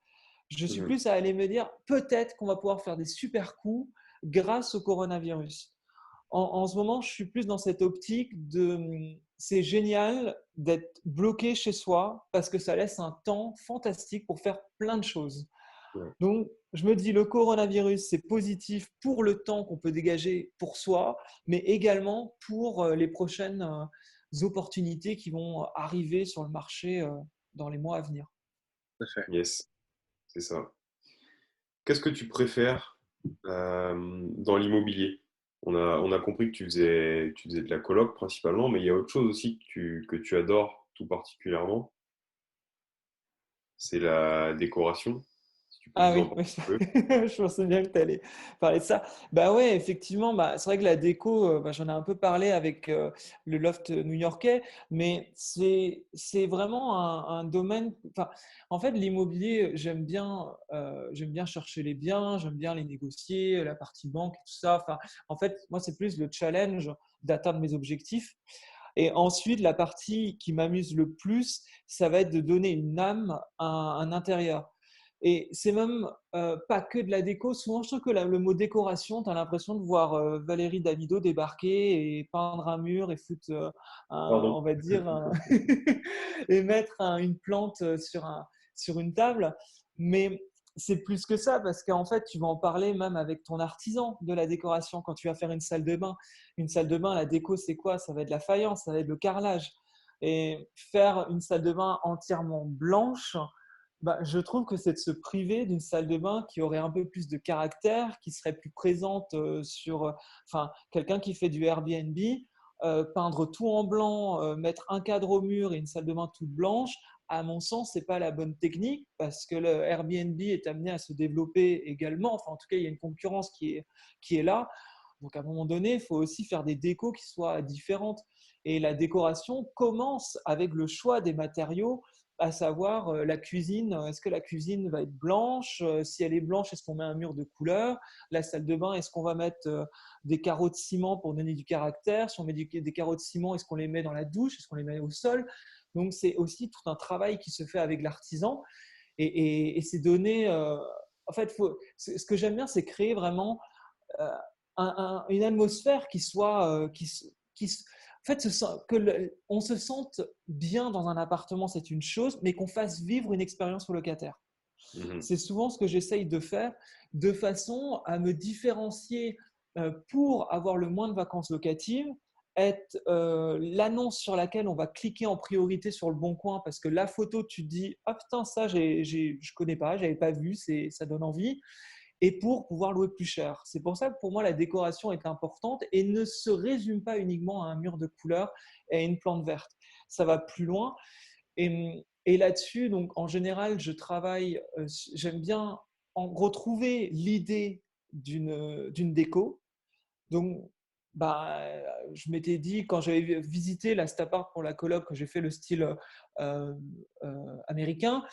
Je suis
Mhm.
plus à aller me dire peut-être qu'on va pouvoir faire des super coups grâce au coronavirus. En ce moment, je suis plus dans cette optique de c'est génial d'être bloqué chez soi parce que ça laisse un temps fantastique pour faire plein de choses.
Ouais.
Donc, je me dis le coronavirus, c'est positif pour le temps qu'on peut dégager pour soi, mais également pour les prochaines opportunités qui vont arriver sur le marché dans les mois à venir.
Tout à fait.
Yes, c'est ça. Qu'est-ce que tu préfères dans l'immobilier? On a compris que tu faisais de la coloc principalement, mais il y a autre chose aussi que tu adores tout particulièrement, c'est la décoration. Si tu peux
Ah
nous en
oui,
parler
oui,
un peu.
je pensais bien que tu allais parler de ça. Bah ouais, effectivement, bah, c'est vrai que la déco, bah, j'en ai un peu parlé avec le loft new-yorkais, mais c'est vraiment un domaine. Enfin, en fait, l'immobilier, j'aime bien chercher les biens, j'aime bien les négocier, la partie banque et tout ça. Enfin, en fait, moi, c'est plus le challenge d'atteindre mes objectifs. Et ensuite, la partie qui m'amuse le plus, ça va être de donner une âme à un intérieur. Et c'est même pas que de la déco. Souvent, je trouve que le mot décoration, tu as l'impression de voir Valérie Damido débarquer et peindre un mur et foutre,
Pardon.
on va dire, et mettre une plante sur une table. Mais c'est plus que ça parce qu'en fait, tu vas en parler même avec ton artisan de la décoration quand tu vas faire une salle de bain. Une salle de bain, la déco, c'est quoi? Ça va être la faïence, ça va être le carrelage. Et faire une salle de bain entièrement blanche, bah, je trouve que c'est de se priver d'une salle de bain qui aurait un peu plus de caractère, qui serait plus présente enfin, quelqu'un qui fait du Airbnb, peindre tout en blanc, mettre un cadre au mur et une salle de bain toute blanche. À mon sens, c'est pas la bonne technique parce que le Airbnb est amené à se développer également. Enfin, en tout cas, il y a une concurrence qui est là. Donc, à un moment donné, il faut aussi faire des décos qui soient différentes. Et la décoration commence avec le choix des matériaux, à savoir la cuisine. Est-ce que la cuisine va être blanche? Si elle est blanche, est-ce qu'on met un mur de couleur? La salle de bain, est-ce qu'on va mettre des carreaux de ciment pour donner du caractère? Si on met des carreaux de ciment, est-ce qu'on les met dans la douche? Est-ce qu'on les met au sol? Donc, c'est aussi tout un travail qui se fait avec l'artisan. Et c'est donné. En fait, ce que j'aime bien, c'est créer vraiment euh, une atmosphère qui soit, en fait, on se sente bien dans un appartement, c'est une chose, mais qu'on fasse vivre une expérience au locataire.
Mhm.
C'est souvent ce que j'essaye de faire, de façon à me différencier pour avoir le moins de vacances locatives, être l'annonce sur laquelle on va cliquer en priorité sur le bon coin parce que la photo, tu te dis, ah putain, ça, je connais pas, j'avais pas vu, ça donne envie et pour pouvoir louer plus cher. C'est pour ça que pour moi, la décoration est importante et ne se résume pas uniquement à un mur de couleurs et à une plante verte. Ça va plus loin. Et là-dessus, donc en général, j'aime bien retrouver l'idée d'une déco. Donc, bah, je m'étais dit, quand j'avais visité la Stapart pour la coloc, que j'ai fait le style américain,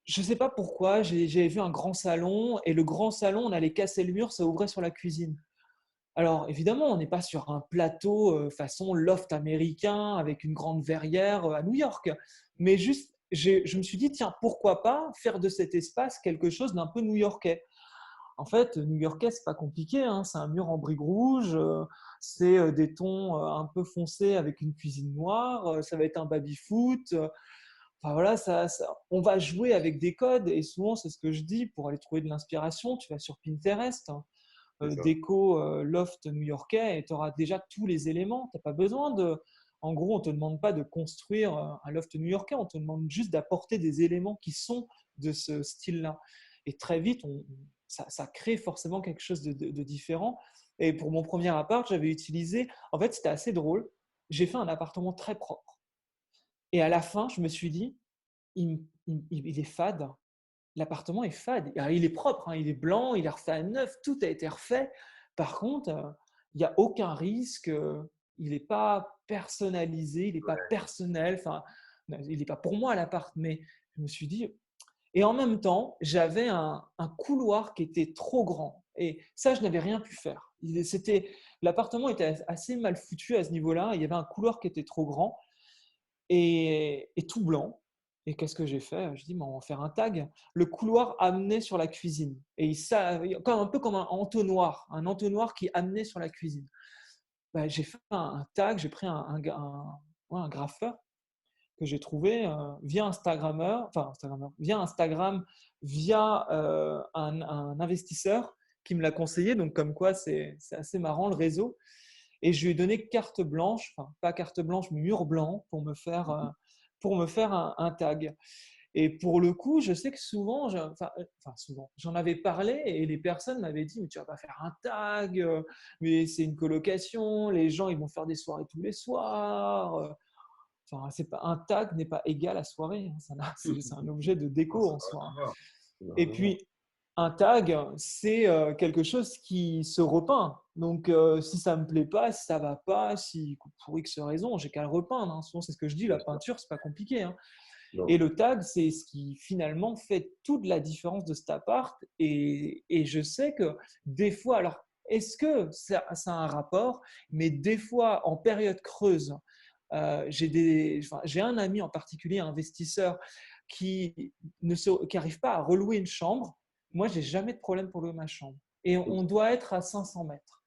je ne sais pas pourquoi, j'avais vu un grand salon et le grand salon, on allait casser le mur, ça ouvrait sur la cuisine. Alors évidemment, on n'est pas sur un plateau façon loft américain avec une grande verrière à New York, mais juste je me suis dit, tiens, pourquoi pas faire de cet espace quelque chose d'un peu new-yorkais. En fait, new-yorkais, c'est pas compliqué, hein. C'est un mur en briques rouges, c'est des tons un peu foncés avec une cuisine noire, ça va être un baby-foot. Enfin voilà, on va jouer avec des codes et souvent, c'est ce que je dis, pour aller trouver de l'inspiration, tu vas sur Pinterest, hein,
C'est ça.
déco loft new-yorkais et tu auras déjà tous les éléments. Tu n'as pas besoin de… En gros, on ne te demande pas de construire un loft new-yorkais, on te demande juste d'apporter des éléments qui sont de ce style-là. Et très vite, ça crée forcément quelque chose de différent. Et pour mon premier appart, j'avais utilisé… En fait, c'était assez drôle. J'ai fait un appartement très propre. Et à la fin, je me suis dit, il est fade. L'appartement est fade. Alors, il est propre, hein, il est blanc, il est refait à neuf, tout a été refait. Par contre, il n'y a aucun risque. Il n'est pas personnalisé, il n'est pas personnel. Enfin, il n'est pas pour moi l'appart, mais je me suis dit. Et en même temps, j'avais un couloir qui était trop grand. Et ça, je n'avais rien pu faire. L'appartement était assez mal foutu à ce niveau-là. Il y avait un couloir qui était trop grand et tout blanc. Et qu'est-ce que j'ai fait? Je dis, on va faire un tag. Le couloir amenait sur la cuisine. Et ça, un peu comme un entonnoir qui amenait sur la cuisine. Ben, j'ai fait un tag, j'ai pris un graffeur que j'ai trouvé via via Instagram, via un investisseur qui me l'a conseillé. Donc, comme quoi, c'est assez marrant le réseau. Et je lui ai donné carte blanche, enfin pas carte blanche, mais mur blanc pour me faire un tag. Et pour le coup, je sais que souvent, souvent, j'en avais parlé et les personnes m'avaient dit, mais tu vas pas faire un tag, mais c'est une colocation, les gens ils vont faire des soirées tous les soirs. Enfin, c'est pas, un tag n'est pas égal à soirée, hein. C'est un objet de
Non,
déco
ça
en
n'a rien
soi.
à voir. Ça n'a
Et
rien à voir.
puis, un tag, c'est quelque chose qui se repeint. Donc, si ça ne me plaît pas, si ça ne va pas, si pour X raison, j'ai qu'à le repeindre, hein. Souvent, c'est ce que je dis, la
Bien sûr.
peinture, c'est pas compliqué, hein. Et
Non.
le tag, c'est ce qui finalement fait toute la différence de cet appart. Et je sais que des fois, alors, est-ce que ça a un rapport? Mais des fois, en période creuse, j'ai un ami en particulier, un investisseur, qui n'arrive pas à relouer une chambre. Moi, j'ai jamais de problème pour louer ma chambre. Et
Ok.
on doit être à 500 mètres.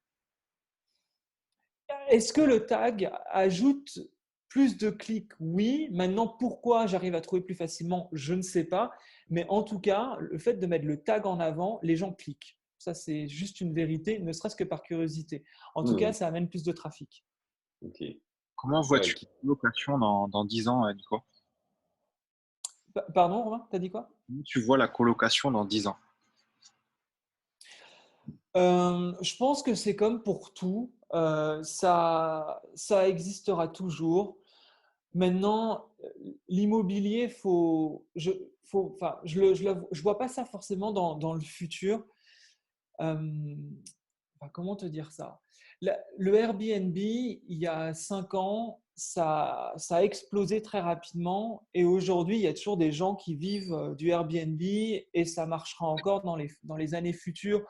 Est-ce que le tag ajoute plus de clics? Oui. Maintenant, pourquoi j'arrive à trouver plus facilement? Je ne sais pas. Mais en tout cas, le fait de mettre le tag en avant, les gens cliquent. Ça, c'est juste une vérité, ne serait-ce que par curiosité. En tout cas,
Mhm.
ça amène plus de trafic.
Ok.
Comment
Ouais,
vois-tu la location dans 10 ans, Nico?
Pardon, Romain, t'as dit quoi?
Comment tu vois la colocation dans 10 ans?
Je pense que c'est comme pour tout, ça existera toujours. Maintenant, l'immobilier, je vois pas ça forcément dans le futur. Euh, Comment te dire ça? Le Airbnb, il y a 5 ans, ça a explosé très rapidement et aujourd'hui, il y a toujours des gens qui vivent du Airbnb et ça marchera encore dans les années futures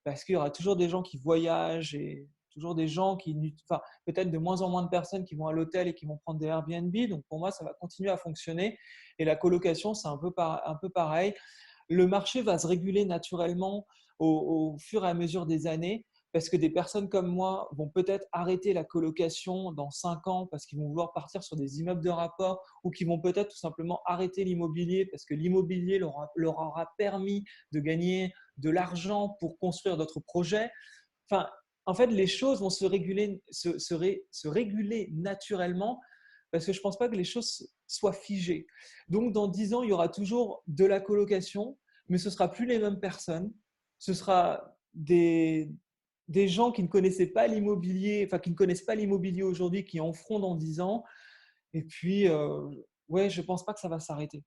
parce qu'il y aura toujours des gens qui voyagent et toujours des gens enfin, peut-être de moins en moins de personnes qui vont à l'hôtel et qui vont prendre des Airbnb. Donc pour moi, ça va continuer à fonctionner. Et la colocation, c'est un peu pareil. Le marché va se réguler naturellement au fur et à mesure des années parce que des personnes comme moi vont peut-être arrêter la colocation dans 5 ans parce qu'ils vont vouloir partir sur des immeubles de rapport ou qui vont peut-être tout simplement arrêter l'immobilier parce que l'immobilier leur aura permis de gagner de l'argent pour construire d'autres projets. Enfin, en fait, les choses vont se réguler naturellement parce que je ne pense pas que les choses soient figées. Donc, dans 10 ans, il y aura toujours de la colocation, mais ce ne sera plus les mêmes personnes. Ce sera des gens qui ne connaissaient pas l'immobilier, enfin qui ne connaissent pas l'immobilier aujourd'hui, qui en feront dans 10 ans. Et puis, ouais, je ne pense pas que ça va s'arrêter.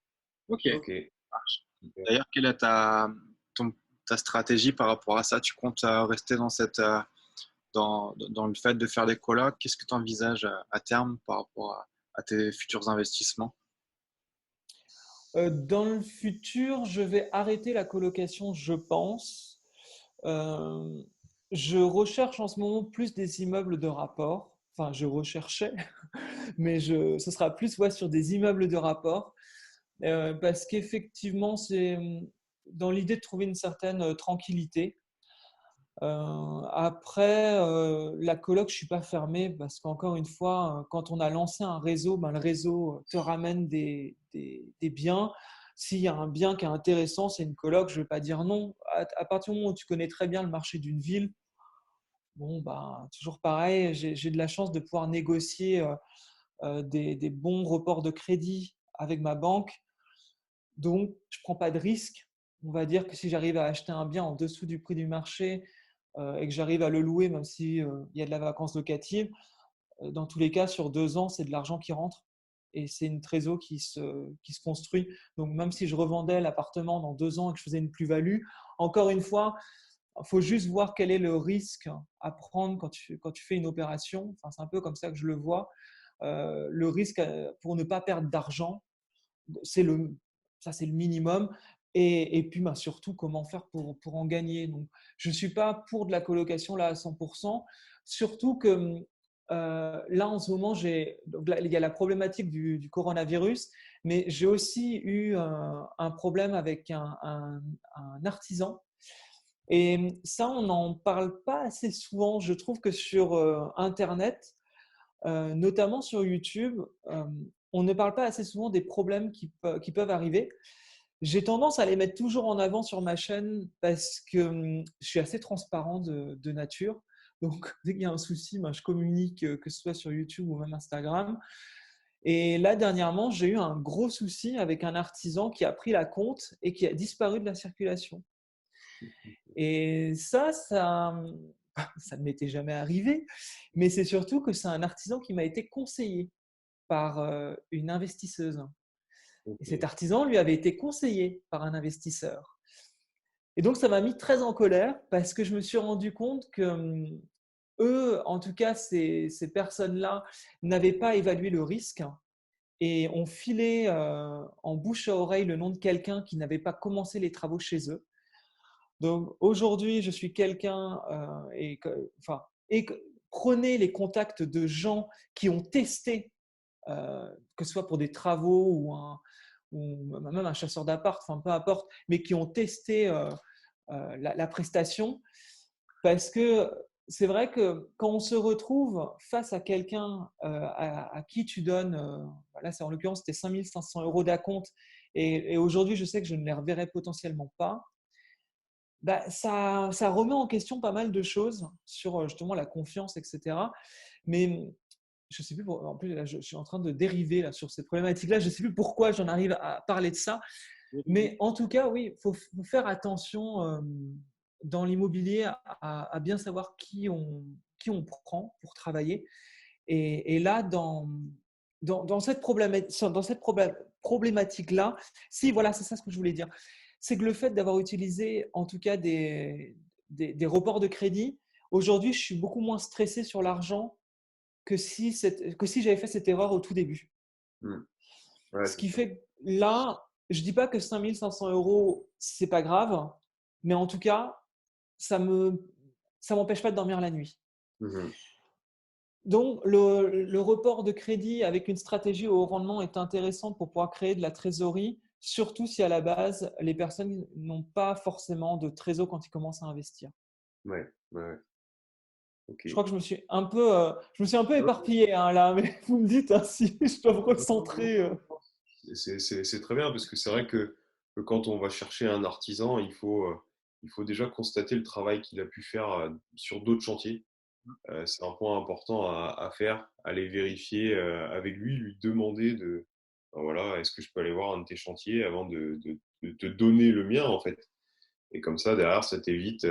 Ok.
ok. Super.
D'ailleurs, quelle est ta stratégie par rapport à ça? Tu comptes rester dans le fait de faire des colocs? Qu'est-ce que tu envisages à terme par rapport à tes futurs investissements?
Dans le futur, je vais arrêter la colocation, je pense. Euh, je recherche en ce moment plus des immeubles de rapport. Enfin, je recherchais, mais ce sera plus ouais, sur des immeubles de rapport parce qu'effectivement, c'est dans l'idée de trouver une certaine tranquillité. Après, la coloc, je ne suis pas fermé parce qu'encore une fois, quand on a lancé un réseau, ben, le réseau te ramène des biens. S'il y a un bien qui est intéressant, c'est une coloc, je ne vais pas dire non. À partir du moment où tu connais très bien le marché d'une ville, bon, ben, toujours pareil, j'ai de la chance de pouvoir négocier des bons reports de crédit avec ma banque. Donc, je ne prends pas de risque. On va dire que si j'arrive à acheter un bien en dessous du prix du marché et que j'arrive à le louer, même s'il y a de la vacance locative, dans tous les cas, sur 2 ans, c'est de l'argent qui rentre et c'est une trésor qui se construit. Donc, même si je revendais l'appartement dans 2 ans et que je faisais une plus-value, encore une fois, il faut juste voir quel est le risque à prendre quand tu fais une opération. Enfin, c'est un peu comme ça que je le vois. Le risque pour ne pas perdre d'argent, c'est ça, c'est le minimum. Et puis, bah, surtout, comment faire pour en gagner. Donc, je ne suis pas pour de la colocation là à 100%. Surtout que là, en ce moment, donc là, il y a la problématique du coronavirus, mais j'ai aussi eu un problème avec un artisan. Et ça, on n'en parle pas assez souvent. Je trouve que sur Internet, notamment sur YouTube, on ne parle pas assez souvent des problèmes qui peuvent arriver. J'ai tendance à les mettre toujours en avant sur ma chaîne parce que je suis assez transparent de nature. Donc, dès qu'il y a un souci, ben, je communique, que ce soit sur YouTube ou même Instagram. Et là, dernièrement, j'ai eu un gros souci avec un artisan qui a pris la compte et qui a disparu de la circulation. Et ça ne m'était jamais arrivé, mais c'est surtout que c'est un artisan qui m'a été conseillé par une investisseuse. Et cet
Ok.
artisan lui avait été conseillé par un investisseur. Et donc, ça m'a mis très en colère parce que je me suis rendu compte que eux, en tout cas, ces personnes-là, n'avaient pas évalué le risque et ont filé en bouche à oreille le nom de quelqu'un qui n'avait pas commencé les travaux chez eux. Donc aujourd'hui, je suis quelqu'un prenez les contacts de gens qui ont testé, que ce soit pour des travaux ou même un chasseur d'appart, enfin peu importe, mais qui ont testé la prestation. Parce que c'est vrai que quand on se retrouve face à quelqu'un à qui tu donnes, là c'est en l'occurrence c'était 5 500 € d'acompte, et aujourd'hui je sais que je ne les reverrai potentiellement pas. Bah, ça remet en question pas mal de choses sur justement la confiance, etc. Mais je ne sais plus, en plus là, je suis en train de dériver là, sur cette problématique-là, je ne sais plus pourquoi j'en arrive à parler de ça. Mais en tout cas, oui, il faut faire attention dans l'immobilier à bien savoir qui on prend pour travailler. Et là, dans cette problématique-là, si, voilà, c'est ça ce que je voulais dire, c'est que le fait d'avoir utilisé en tout cas des reports de crédit, aujourd'hui, je suis beaucoup moins stressé sur l'argent que si j'avais fait cette erreur au tout début.
Hmm. Ouais,
Ce
c'est
qui
ça.
fait que là, je ne dis pas que 5 500 €, ce n'est pas grave, mais en tout cas, ça m'empêche pas de dormir la nuit.
Mhm.
Donc, le report de crédit avec une stratégie au haut rendement est intéressant pour pouvoir créer de la trésorerie, surtout si à la base, les personnes n'ont pas forcément de trésor quand ils commencent à investir.
Ouais, ouais, ouais. Ok.
Je crois que je me suis un peu éparpillé hein, là, mais vous me dites hein, si je dois me
Non, non, non,
recentrer.
non, non. C'est très bien parce que c'est vrai que quand on va chercher un artisan, il faut déjà constater le travail qu'il a pu faire sur d'autres chantiers. C'est un point important à faire, aller vérifier avec lui, lui demander ben voilà, est-ce que je peux aller voir un de tes chantiers avant de te donner le mien en fait. Et comme ça, derrière, ça t'évite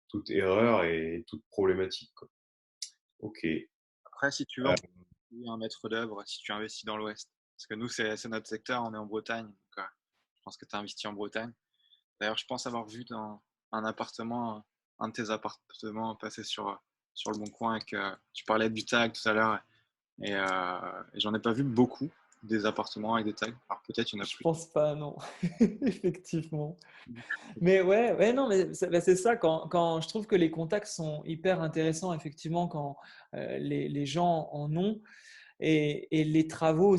toute erreur et toute problématique, quoi. Ok.
Après, si tu veux, on peut trouver un maître d'œuvre si tu investis dans l'Ouest. Parce que nous, c'est notre secteur, on est en Bretagne. Donc, je pense que tu as investi en Bretagne. D'ailleurs, je pense avoir vu dans un appartement, un de tes appartements passer sur le Bon Coin et que tu parlais du tag tout à l'heure. Et j'en ai pas vu beaucoup des appartements avec des tags. Alors peut-être il y en a
Je
plus.
pense pas, non, effectivement. Mais ouais, ouais, non, mais c'est ça. Quand je trouve que les contacts sont hyper intéressants, effectivement, quand les gens en ont. Et les travaux,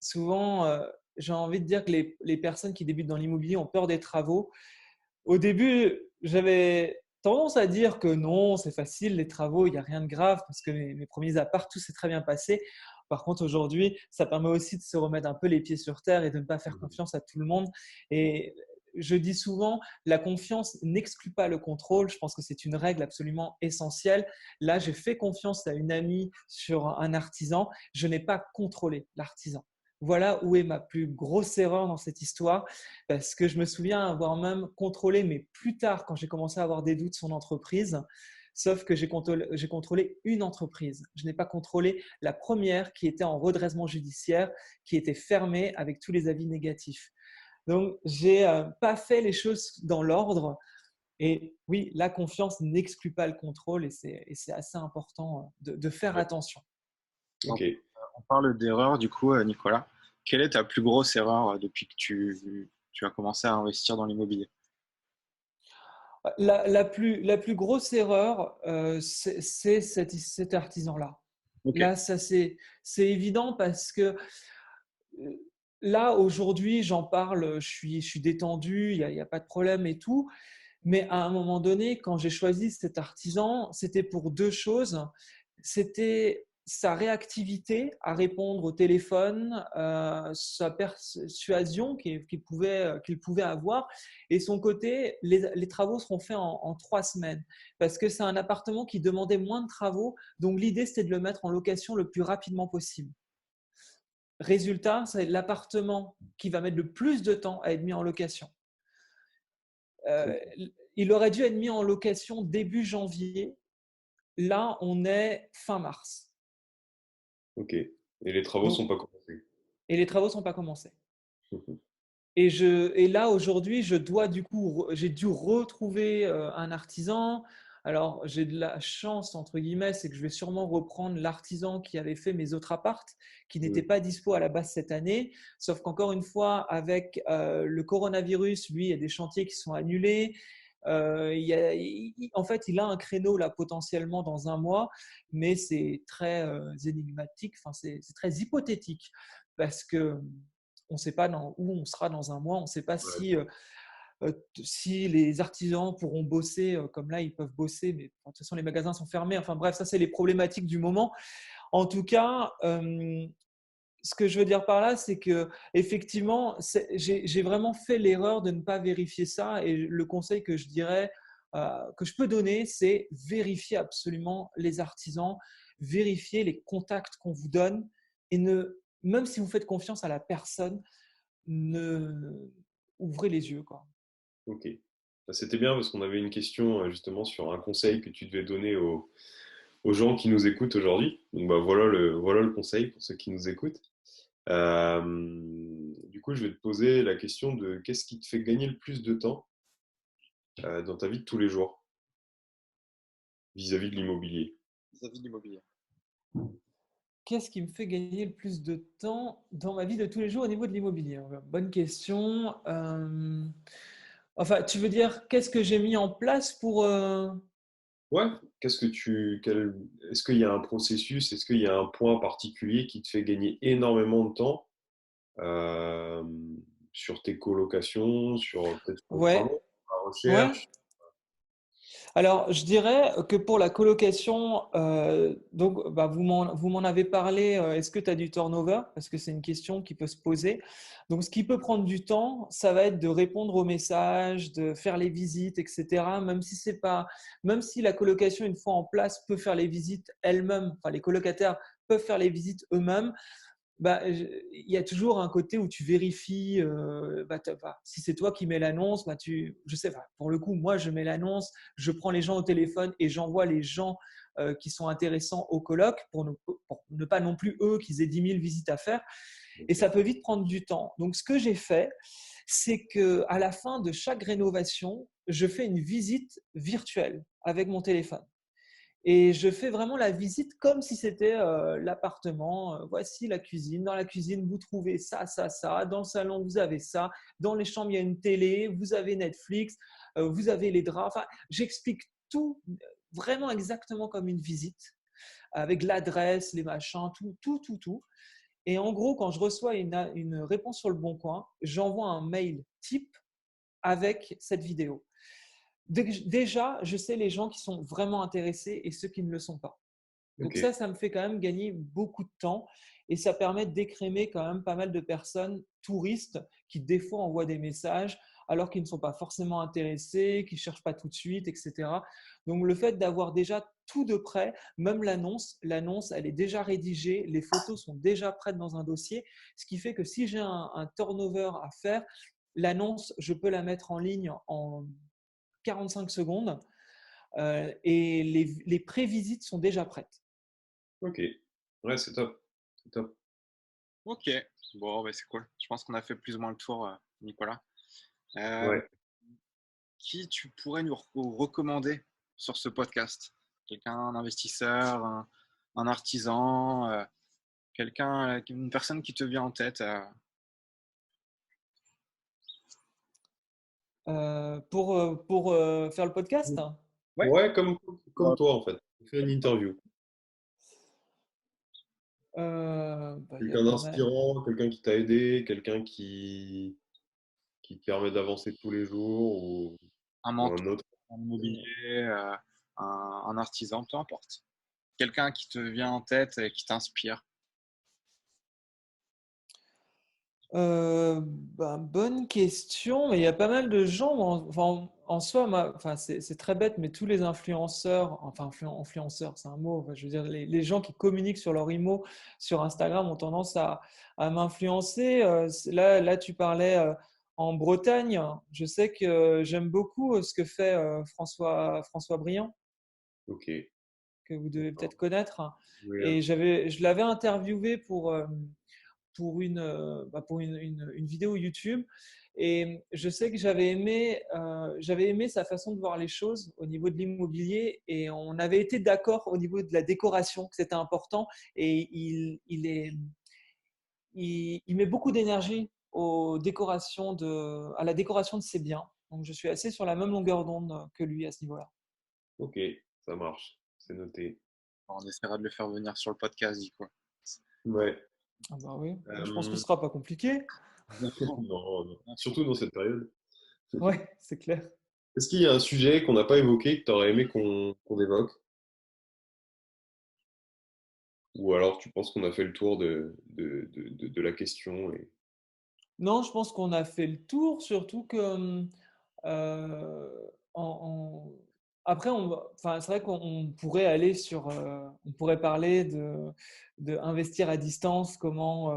souvent, j'ai envie de dire que les personnes qui débutent dans l'immobilier ont peur des travaux. Au début, j'avais tendance à dire que non, c'est facile, les travaux, il n'y a rien de grave parce que mes premiers apparts, tout s'est très bien passé. Par contre, aujourd'hui, ça permet aussi de se remettre un peu les pieds sur terre et de ne pas faire
Mhm.
confiance à tout le monde. Et je dis souvent, la confiance n'exclut pas le contrôle. Je pense que c'est une règle absolument essentielle. Là, j'ai fait confiance à une amie sur un artisan. Je n'ai pas contrôlé l'artisan. Voilà où est ma plus grosse erreur dans cette histoire, parce que je me souviens avoir même contrôlé, mais plus tard, quand j'ai commencé à avoir des doutes, son entreprise. Sauf que j'ai contrôlé une entreprise. Je n'ai pas contrôlé la première qui était en redressement judiciaire, qui était fermée avec tous les avis négatifs. Donc, j'ai pas fait les choses dans l'ordre. Et oui, la confiance n'exclut pas le contrôle et c'est assez important de faire
Ouais.
attention.
Ok.
On parle d'erreur, du coup, Nicolas. Quelle est ta plus grosse erreur depuis que tu as commencé à investir dans l'immobilier?
La plus grosse erreur, c'est cet artisan-là.
Ok.
Là, ça, c'est évident parce que là, aujourd'hui, j'en parle, je suis détendu, il y a pas de problème et tout. Mais à un moment donné, quand j'ai choisi cet artisan, c'était pour deux choses. C'était sa réactivité à répondre au téléphone, sa persuasion qu'il pouvait avoir, et son côté, les travaux seront faits en 3 semaines, parce que c'est un appartement qui demandait moins de travaux, donc l'idée c'était de le mettre en location le plus rapidement possible. Résultat, c'est l'appartement qui va mettre le plus de temps à être mis en location. Euh, il aurait dû être mis en location début janvier. Là, on est fin mars.
Ok. Et les travaux
Donc,
sont pas commencés.
et les travaux ne sont pas commencés. Et là, aujourd'hui, j'ai dû retrouver un artisan. Alors, j'ai de la chance, entre guillemets, c'est que je vais sûrement reprendre l'artisan qui avait fait mes autres appartes, qui n'était
Mhm.
pas dispo à la base cette année. Sauf qu'encore une fois, avec le coronavirus, lui, il y a des chantiers qui sont annulés. En fait, il a un créneau là potentiellement dans un mois, mais c'est très énigmatique, enfin, c'est très hypothétique parce que on ne sait pas où on sera dans un mois, on ne sait pas
Ouais.
si les artisans pourront bosser comme là, ils peuvent bosser, mais de toute façon, les magasins sont fermés. Enfin bref, ça, c'est les problématiques du moment. En tout cas, ce que je veux dire par là, c'est que effectivement, j'ai vraiment fait l'erreur de ne pas vérifier ça. Et le conseil que je dirais, que je peux donner, c'est vérifier absolument les artisans, vérifier les contacts qu'on vous donne et même si vous faites confiance à la personne, ouvrez les yeux, quoi.
Ok. Bah, c'était bien parce qu'on avait une question justement sur un conseil que tu devais donner aux gens qui nous écoutent aujourd'hui. Donc bah, voilà le conseil pour ceux qui nous écoutent. Du coup, je vais te poser la question de qu'est-ce qui te fait gagner le plus de temps dans ta vie de tous les jours vis-à-vis de l'immobilier.
Vis-à-vis de l'immobilier.
Qu'est-ce qui me fait gagner le plus de temps dans ma vie de tous les jours au niveau de l'immobilier? Bonne question. Enfin, tu veux dire, qu'est-ce que j'ai mis en place pour…
Ouais, est-ce qu'il y a un processus, est-ce qu'il y a un point particulier qui te fait gagner énormément de temps euh, sur tes colocations, sur peut-être ton
Ouais,
travail, ta
ouais.
recherche?
Alors, je dirais que pour la colocation, donc, bah, vous m'en avez parlé. Est-ce que tu as du turnover? Parce que c'est une question qui peut se poser. Donc, ce qui peut prendre du temps, ça va être de répondre aux messages, de faire les visites, etc. Même si la colocation, une fois en place, peut faire les visites elle-même, enfin, les colocataires peuvent faire les visites eux-mêmes. Bah, il y a toujours un côté où tu vérifies, si c'est toi qui mets l'annonce, je sais pas, pour le coup, moi je mets l'annonce, je prends les gens au téléphone et j'envoie les gens qui sont intéressants au colloque pour ne pas non plus eux qu'ils aient 10 000 visites à faire. Et ça peut vite prendre du temps. Donc ce que j'ai fait, c'est qu'à la fin de chaque rénovation, je fais une visite virtuelle avec mon téléphone. Et je fais vraiment la visite comme si c'était l'appartement. Voici la cuisine. Dans la cuisine, vous trouvez ça, ça, ça. Dans le salon, vous avez ça. Dans les chambres, il y a une télé. Vous avez Netflix. Vous avez les draps. Enfin, j'explique tout vraiment exactement comme une visite, avec l'adresse, les machins, tout, tout, tout, tout. Et en gros, quand je reçois une réponse sur le Bon Coin, j'envoie un mail type avec cette vidéo. Déjà, je sais les gens qui sont vraiment intéressés et ceux qui ne le sont pas. Donc
Ok.
ça me fait quand même gagner beaucoup de temps et ça permet d'écrémer quand même pas mal de personnes touristes qui des fois envoient des messages alors qu'ils ne sont pas forcément intéressés, qui ne cherchent pas tout de suite, etc. Donc le fait d'avoir déjà tout de près, même l'annonce, elle est déjà rédigée, les photos sont déjà prêtes dans un dossier, ce qui fait que si j'ai un turnover à faire, l'annonce, je peux la mettre en ligne en 45 secondes et les prévisites sont déjà prêtes.
Ok. Ouais, c'est top. C'est top.
Ok, bon, bah, c'est cool. Je pense qu'on a fait plus ou moins le tour, Nicolas. Euh,
Ouais.
qui tu pourrais nous recommander sur ce podcast? Quelqu'un, un investisseur, un artisan, quelqu'un, une personne qui te vient en tête.
Pour faire le podcast.
Ouais.
Ouais, comme toi, en fait. Fais une interview.
Il y a
Quelqu'un
pas mal.
d'inspirant, quelqu'un qui t'a aidé, quelqu'un qui te permet d'avancer tous les jours
Un
ou
mentor
un autre.
en immobilier, un artisan, peu importe. Quelqu'un qui te vient en tête et qui t'inspire.
Bonne question, mais il y a pas mal de gens. En soi, c'est très bête, mais tous les influenceurs, enfin influenceurs, c'est un mot. Enfin, je veux dire, les gens qui communiquent sur leur immo sur Instagram ont tendance à m'influencer. Là, tu parlais en Bretagne. Je sais que j'aime beaucoup ce que fait François Briand,
Ok.
que vous devez
D'accord.
peut-être connaître.
Oui,
Et je l'avais interviewé pour une vidéo YouTube. Et je sais que j'avais aimé sa façon de voir les choses au niveau de l'immobilier et on avait été d'accord au niveau de la décoration, que c'était important. Et il met beaucoup d'énergie à la décoration de ses biens. Donc je suis assez sur la même longueur d'onde que lui à ce niveau-là.
ok, ça marche. C'est noté.
On essaiera de le faire venir sur le podcast, du coup.
Ouais.
Ah bah oui, je pense que ce
Euh,
sera pas compliqué.
non, non. Surtout dans cette période.
Ouais, c'est clair.
Est-ce qu'il y a un sujet qu'on n'a pas évoqué que tu aurais aimé qu'on évoque? Ou alors tu penses qu'on a fait le tour de la question et...
Non, je pense qu'on a fait le tour, surtout que euh, en- en- après, enfin, c'est vrai qu'on pourrait aller on pourrait parler de investir à distance, comment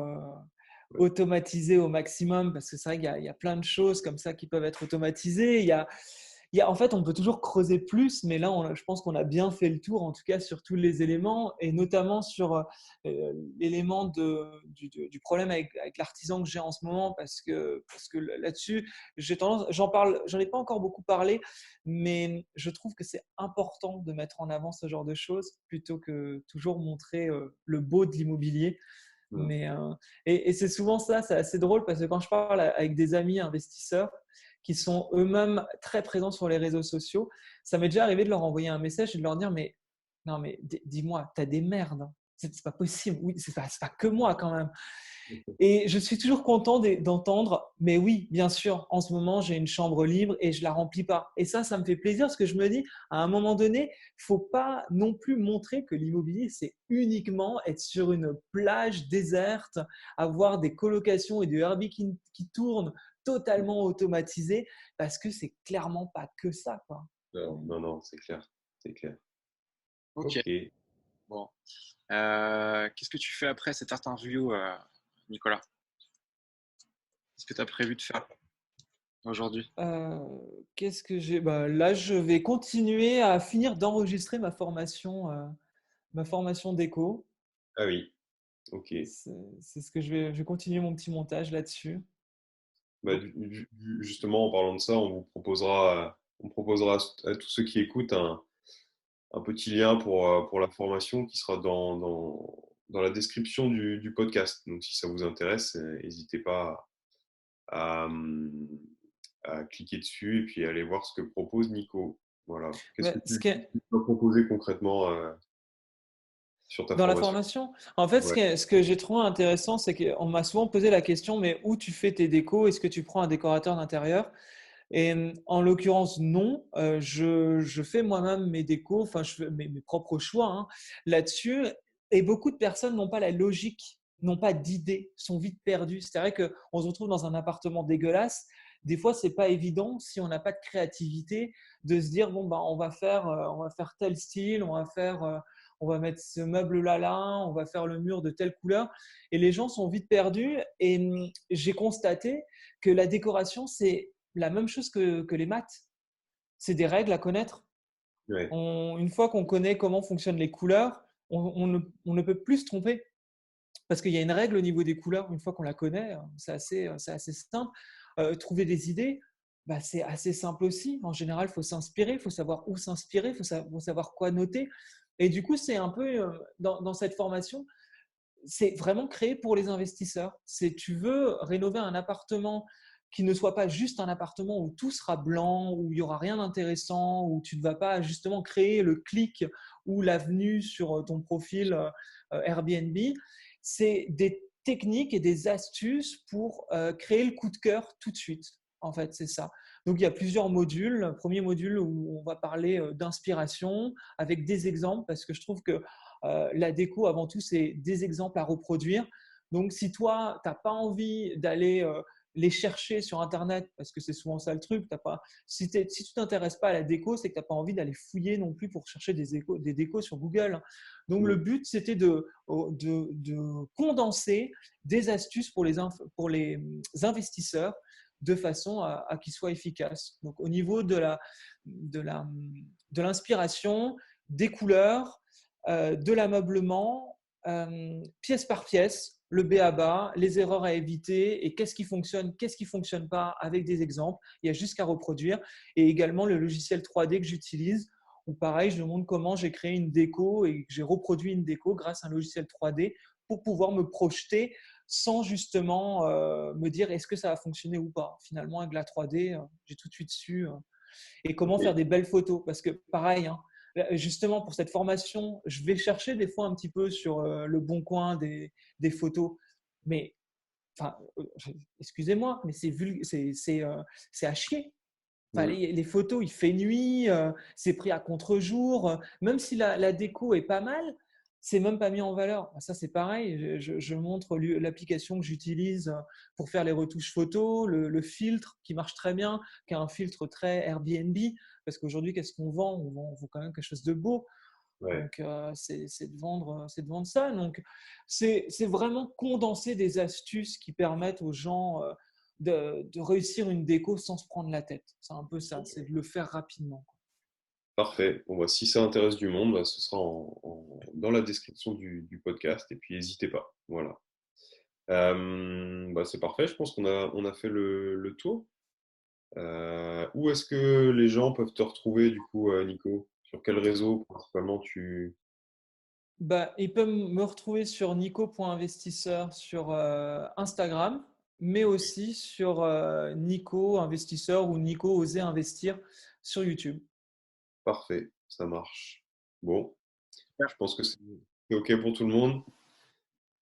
Ouais.
automatiser au maximum, parce que c'est vrai qu'il y a plein de choses comme ça qui peuvent être automatisées. En fait, on peut toujours creuser plus, mais là, je pense qu'on a bien fait le tour, en tout cas sur tous les éléments, et notamment sur l'élément du problème avec l'artisan que j'ai en ce moment, parce que là-dessus, j'en ai pas encore beaucoup parlé, mais je trouve que c'est important de mettre en avant ce genre de choses plutôt que toujours montrer le beau de l'immobilier.
Mm.
Mais, et c'est souvent ça, c'est assez drôle parce que quand je parle avec des amis investisseurs qui sont eux-mêmes très présents sur les réseaux sociaux, ça m'est déjà arrivé de leur envoyer un message et de leur dire mais non mais dis-moi, t'as des merdes, hein. C'est pas possible, oui, c'est pas que moi quand même. Et je suis toujours content d'entendre, mais oui, bien sûr, en ce moment, j'ai une chambre libre et je la remplis pas. Et ça me fait plaisir parce que je me dis, à un moment donné, faut pas non plus montrer que l'immobilier, c'est uniquement être sur une plage déserte, avoir des colocations et des Airbnb qui tournent totalement automatisés, parce que c'est clairement pas que ça, quoi.
Non, non, non, c'est clair. C'est clair.
Ok,
Ok.
bon. Qu'est-ce que tu fais après cette interview, Nicolas? Qu'est-ce que tu as prévu de faire aujourd'hui?
Euh, Qu'est-ce que j'ai? Là, je vais continuer à finir d'enregistrer ma formation déco.
Ah oui, ok.
C'est ce que je vais continuer mon petit montage là-dessus.
Bah, justement, en parlant de ça, on proposera à tous ceux qui écoutent un petit lien pour la formation qui sera dans la description du podcast. Donc, si ça vous intéresse, n'hésitez pas à, à cliquer dessus et puis aller voir ce que propose Nico. Voilà. Qu'est-ce que
Ce qui est,
tu peux proposer concrètement sur ta
Dans la
formation?
formation, en fait,
Ouais.
ce que j'ai trouvé intéressant, c'est qu'on m'a souvent posé la question, mais où tu fais tes décos? Est-ce que tu prends un décorateur d'intérieur? Et en l'occurrence, non. Je fais moi-même mes décos, enfin, je fais mes propres choix hein, là-dessus. Et beaucoup de personnes n'ont pas la logique, n'ont pas d'idée, sont vite perdues. C'est vrai qu'on se retrouve dans un appartement dégueulasse. Des fois, c'est pas évident si on n'a pas de créativité de se dire bon bah on va faire tel style, on va mettre ce meuble là, on va faire le mur de telle couleur. Et les gens sont vite perdus. Et j'ai constaté que la décoration c'est la même chose que les maths. C'est des règles à connaître.
Ouais.
Une fois qu'on connaît comment fonctionnent les couleurs, on ne peut plus se tromper. Parce qu'il y a une règle au niveau des couleurs, une fois qu'on la connaît, c'est assez simple. Trouver des idées, bah, c'est assez simple aussi. En général, il faut s'inspirer, il faut savoir où s'inspirer, faut savoir quoi noter. Et du coup, c'est un peu dans cette formation, c'est vraiment créé pour les investisseurs. C'est tu veux rénover un appartement qui ne soit pas juste un appartement où tout sera blanc, où il n'y aura rien d'intéressant, où tu ne vas pas justement créer le clic ou l'avenue sur ton profil Airbnb. C'est des techniques et des astuces pour créer le coup de cœur tout de suite. En fait, c'est ça. Donc, il y a plusieurs modules. Le premier module où on va parler d'inspiration avec des exemples parce que je trouve que la déco, avant tout, c'est des exemples à reproduire. Donc, si toi, tu n'as pas envie d'aller les chercher sur Internet, parce que c'est souvent ça le truc, si tu ne t'intéresses pas à la déco, c'est que tu n'as pas envie d'aller fouiller non plus pour chercher des décos sur Google. Donc, le
Mm.
but, c'était de condenser des astuces pour pour les investisseurs de façon à qu'ils soient efficaces. Donc, au niveau de l'inspiration, des couleurs, de l'ameublement, pièce par pièce, le b.a.-ba, les erreurs à éviter et qu'est-ce qui fonctionne pas avec des exemples. Il y a juste qu'à reproduire. Et également le logiciel 3D que j'utilise, où pareil, je montre comment j'ai créé une déco et que j'ai reproduit une déco grâce à un logiciel 3D pour pouvoir me projeter sans justement me dire est-ce que ça va fonctionner ou pas. Finalement, avec la 3D, j'ai tout de suite su et comment faire
Et-
des belles photos. Parce que pareil, hein, justement pour cette formation, je vais chercher des fois un petit peu sur le bon coin des photos. Mais enfin, excusez-moi, mais c'est à chier. Enfin,
Mm.
les photos, il fait nuit, c'est pris à contre-jour. Même si la déco est pas mal, c'est même pas mis en valeur. Ça, c'est pareil. Je montre l'application que j'utilise pour faire les retouches photos, le filtre qui marche très bien, qui est un filtre très Airbnb. Parce qu'aujourd'hui, qu'est-ce qu'on vend? On vend quand même quelque chose de beau.
Ouais.
Donc, c'est de vendre ça. Donc, c'est vraiment condenser des astuces qui permettent aux gens de réussir une déco sans se prendre la tête. C'est un peu ça, c'est de le faire rapidement.
Parfait. Bon, bah, si ça intéresse du monde, bah, ce sera dans la description du podcast. Et puis, n'hésitez pas. Voilà. Bah, c'est parfait. Je pense qu'on a fait le tour. Où est-ce que les gens peuvent te retrouver, du coup, Nico? Sur quel réseau principalement tu...
Bah, ils peuvent me retrouver sur nico.investisseur sur Instagram, mais aussi sur Nico Investisseur ou Nico Oser Investir sur YouTube.
Parfait, ça marche. Bon,
Super.
je pense que c'est OK pour tout le monde.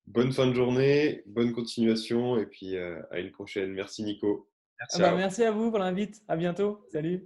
Bonne fin de journée, bonne continuation et puis à une prochaine. Merci Nico.
Ah bah,
Merci.
Ciao.
merci à vous pour l'invite. À bientôt. Salut.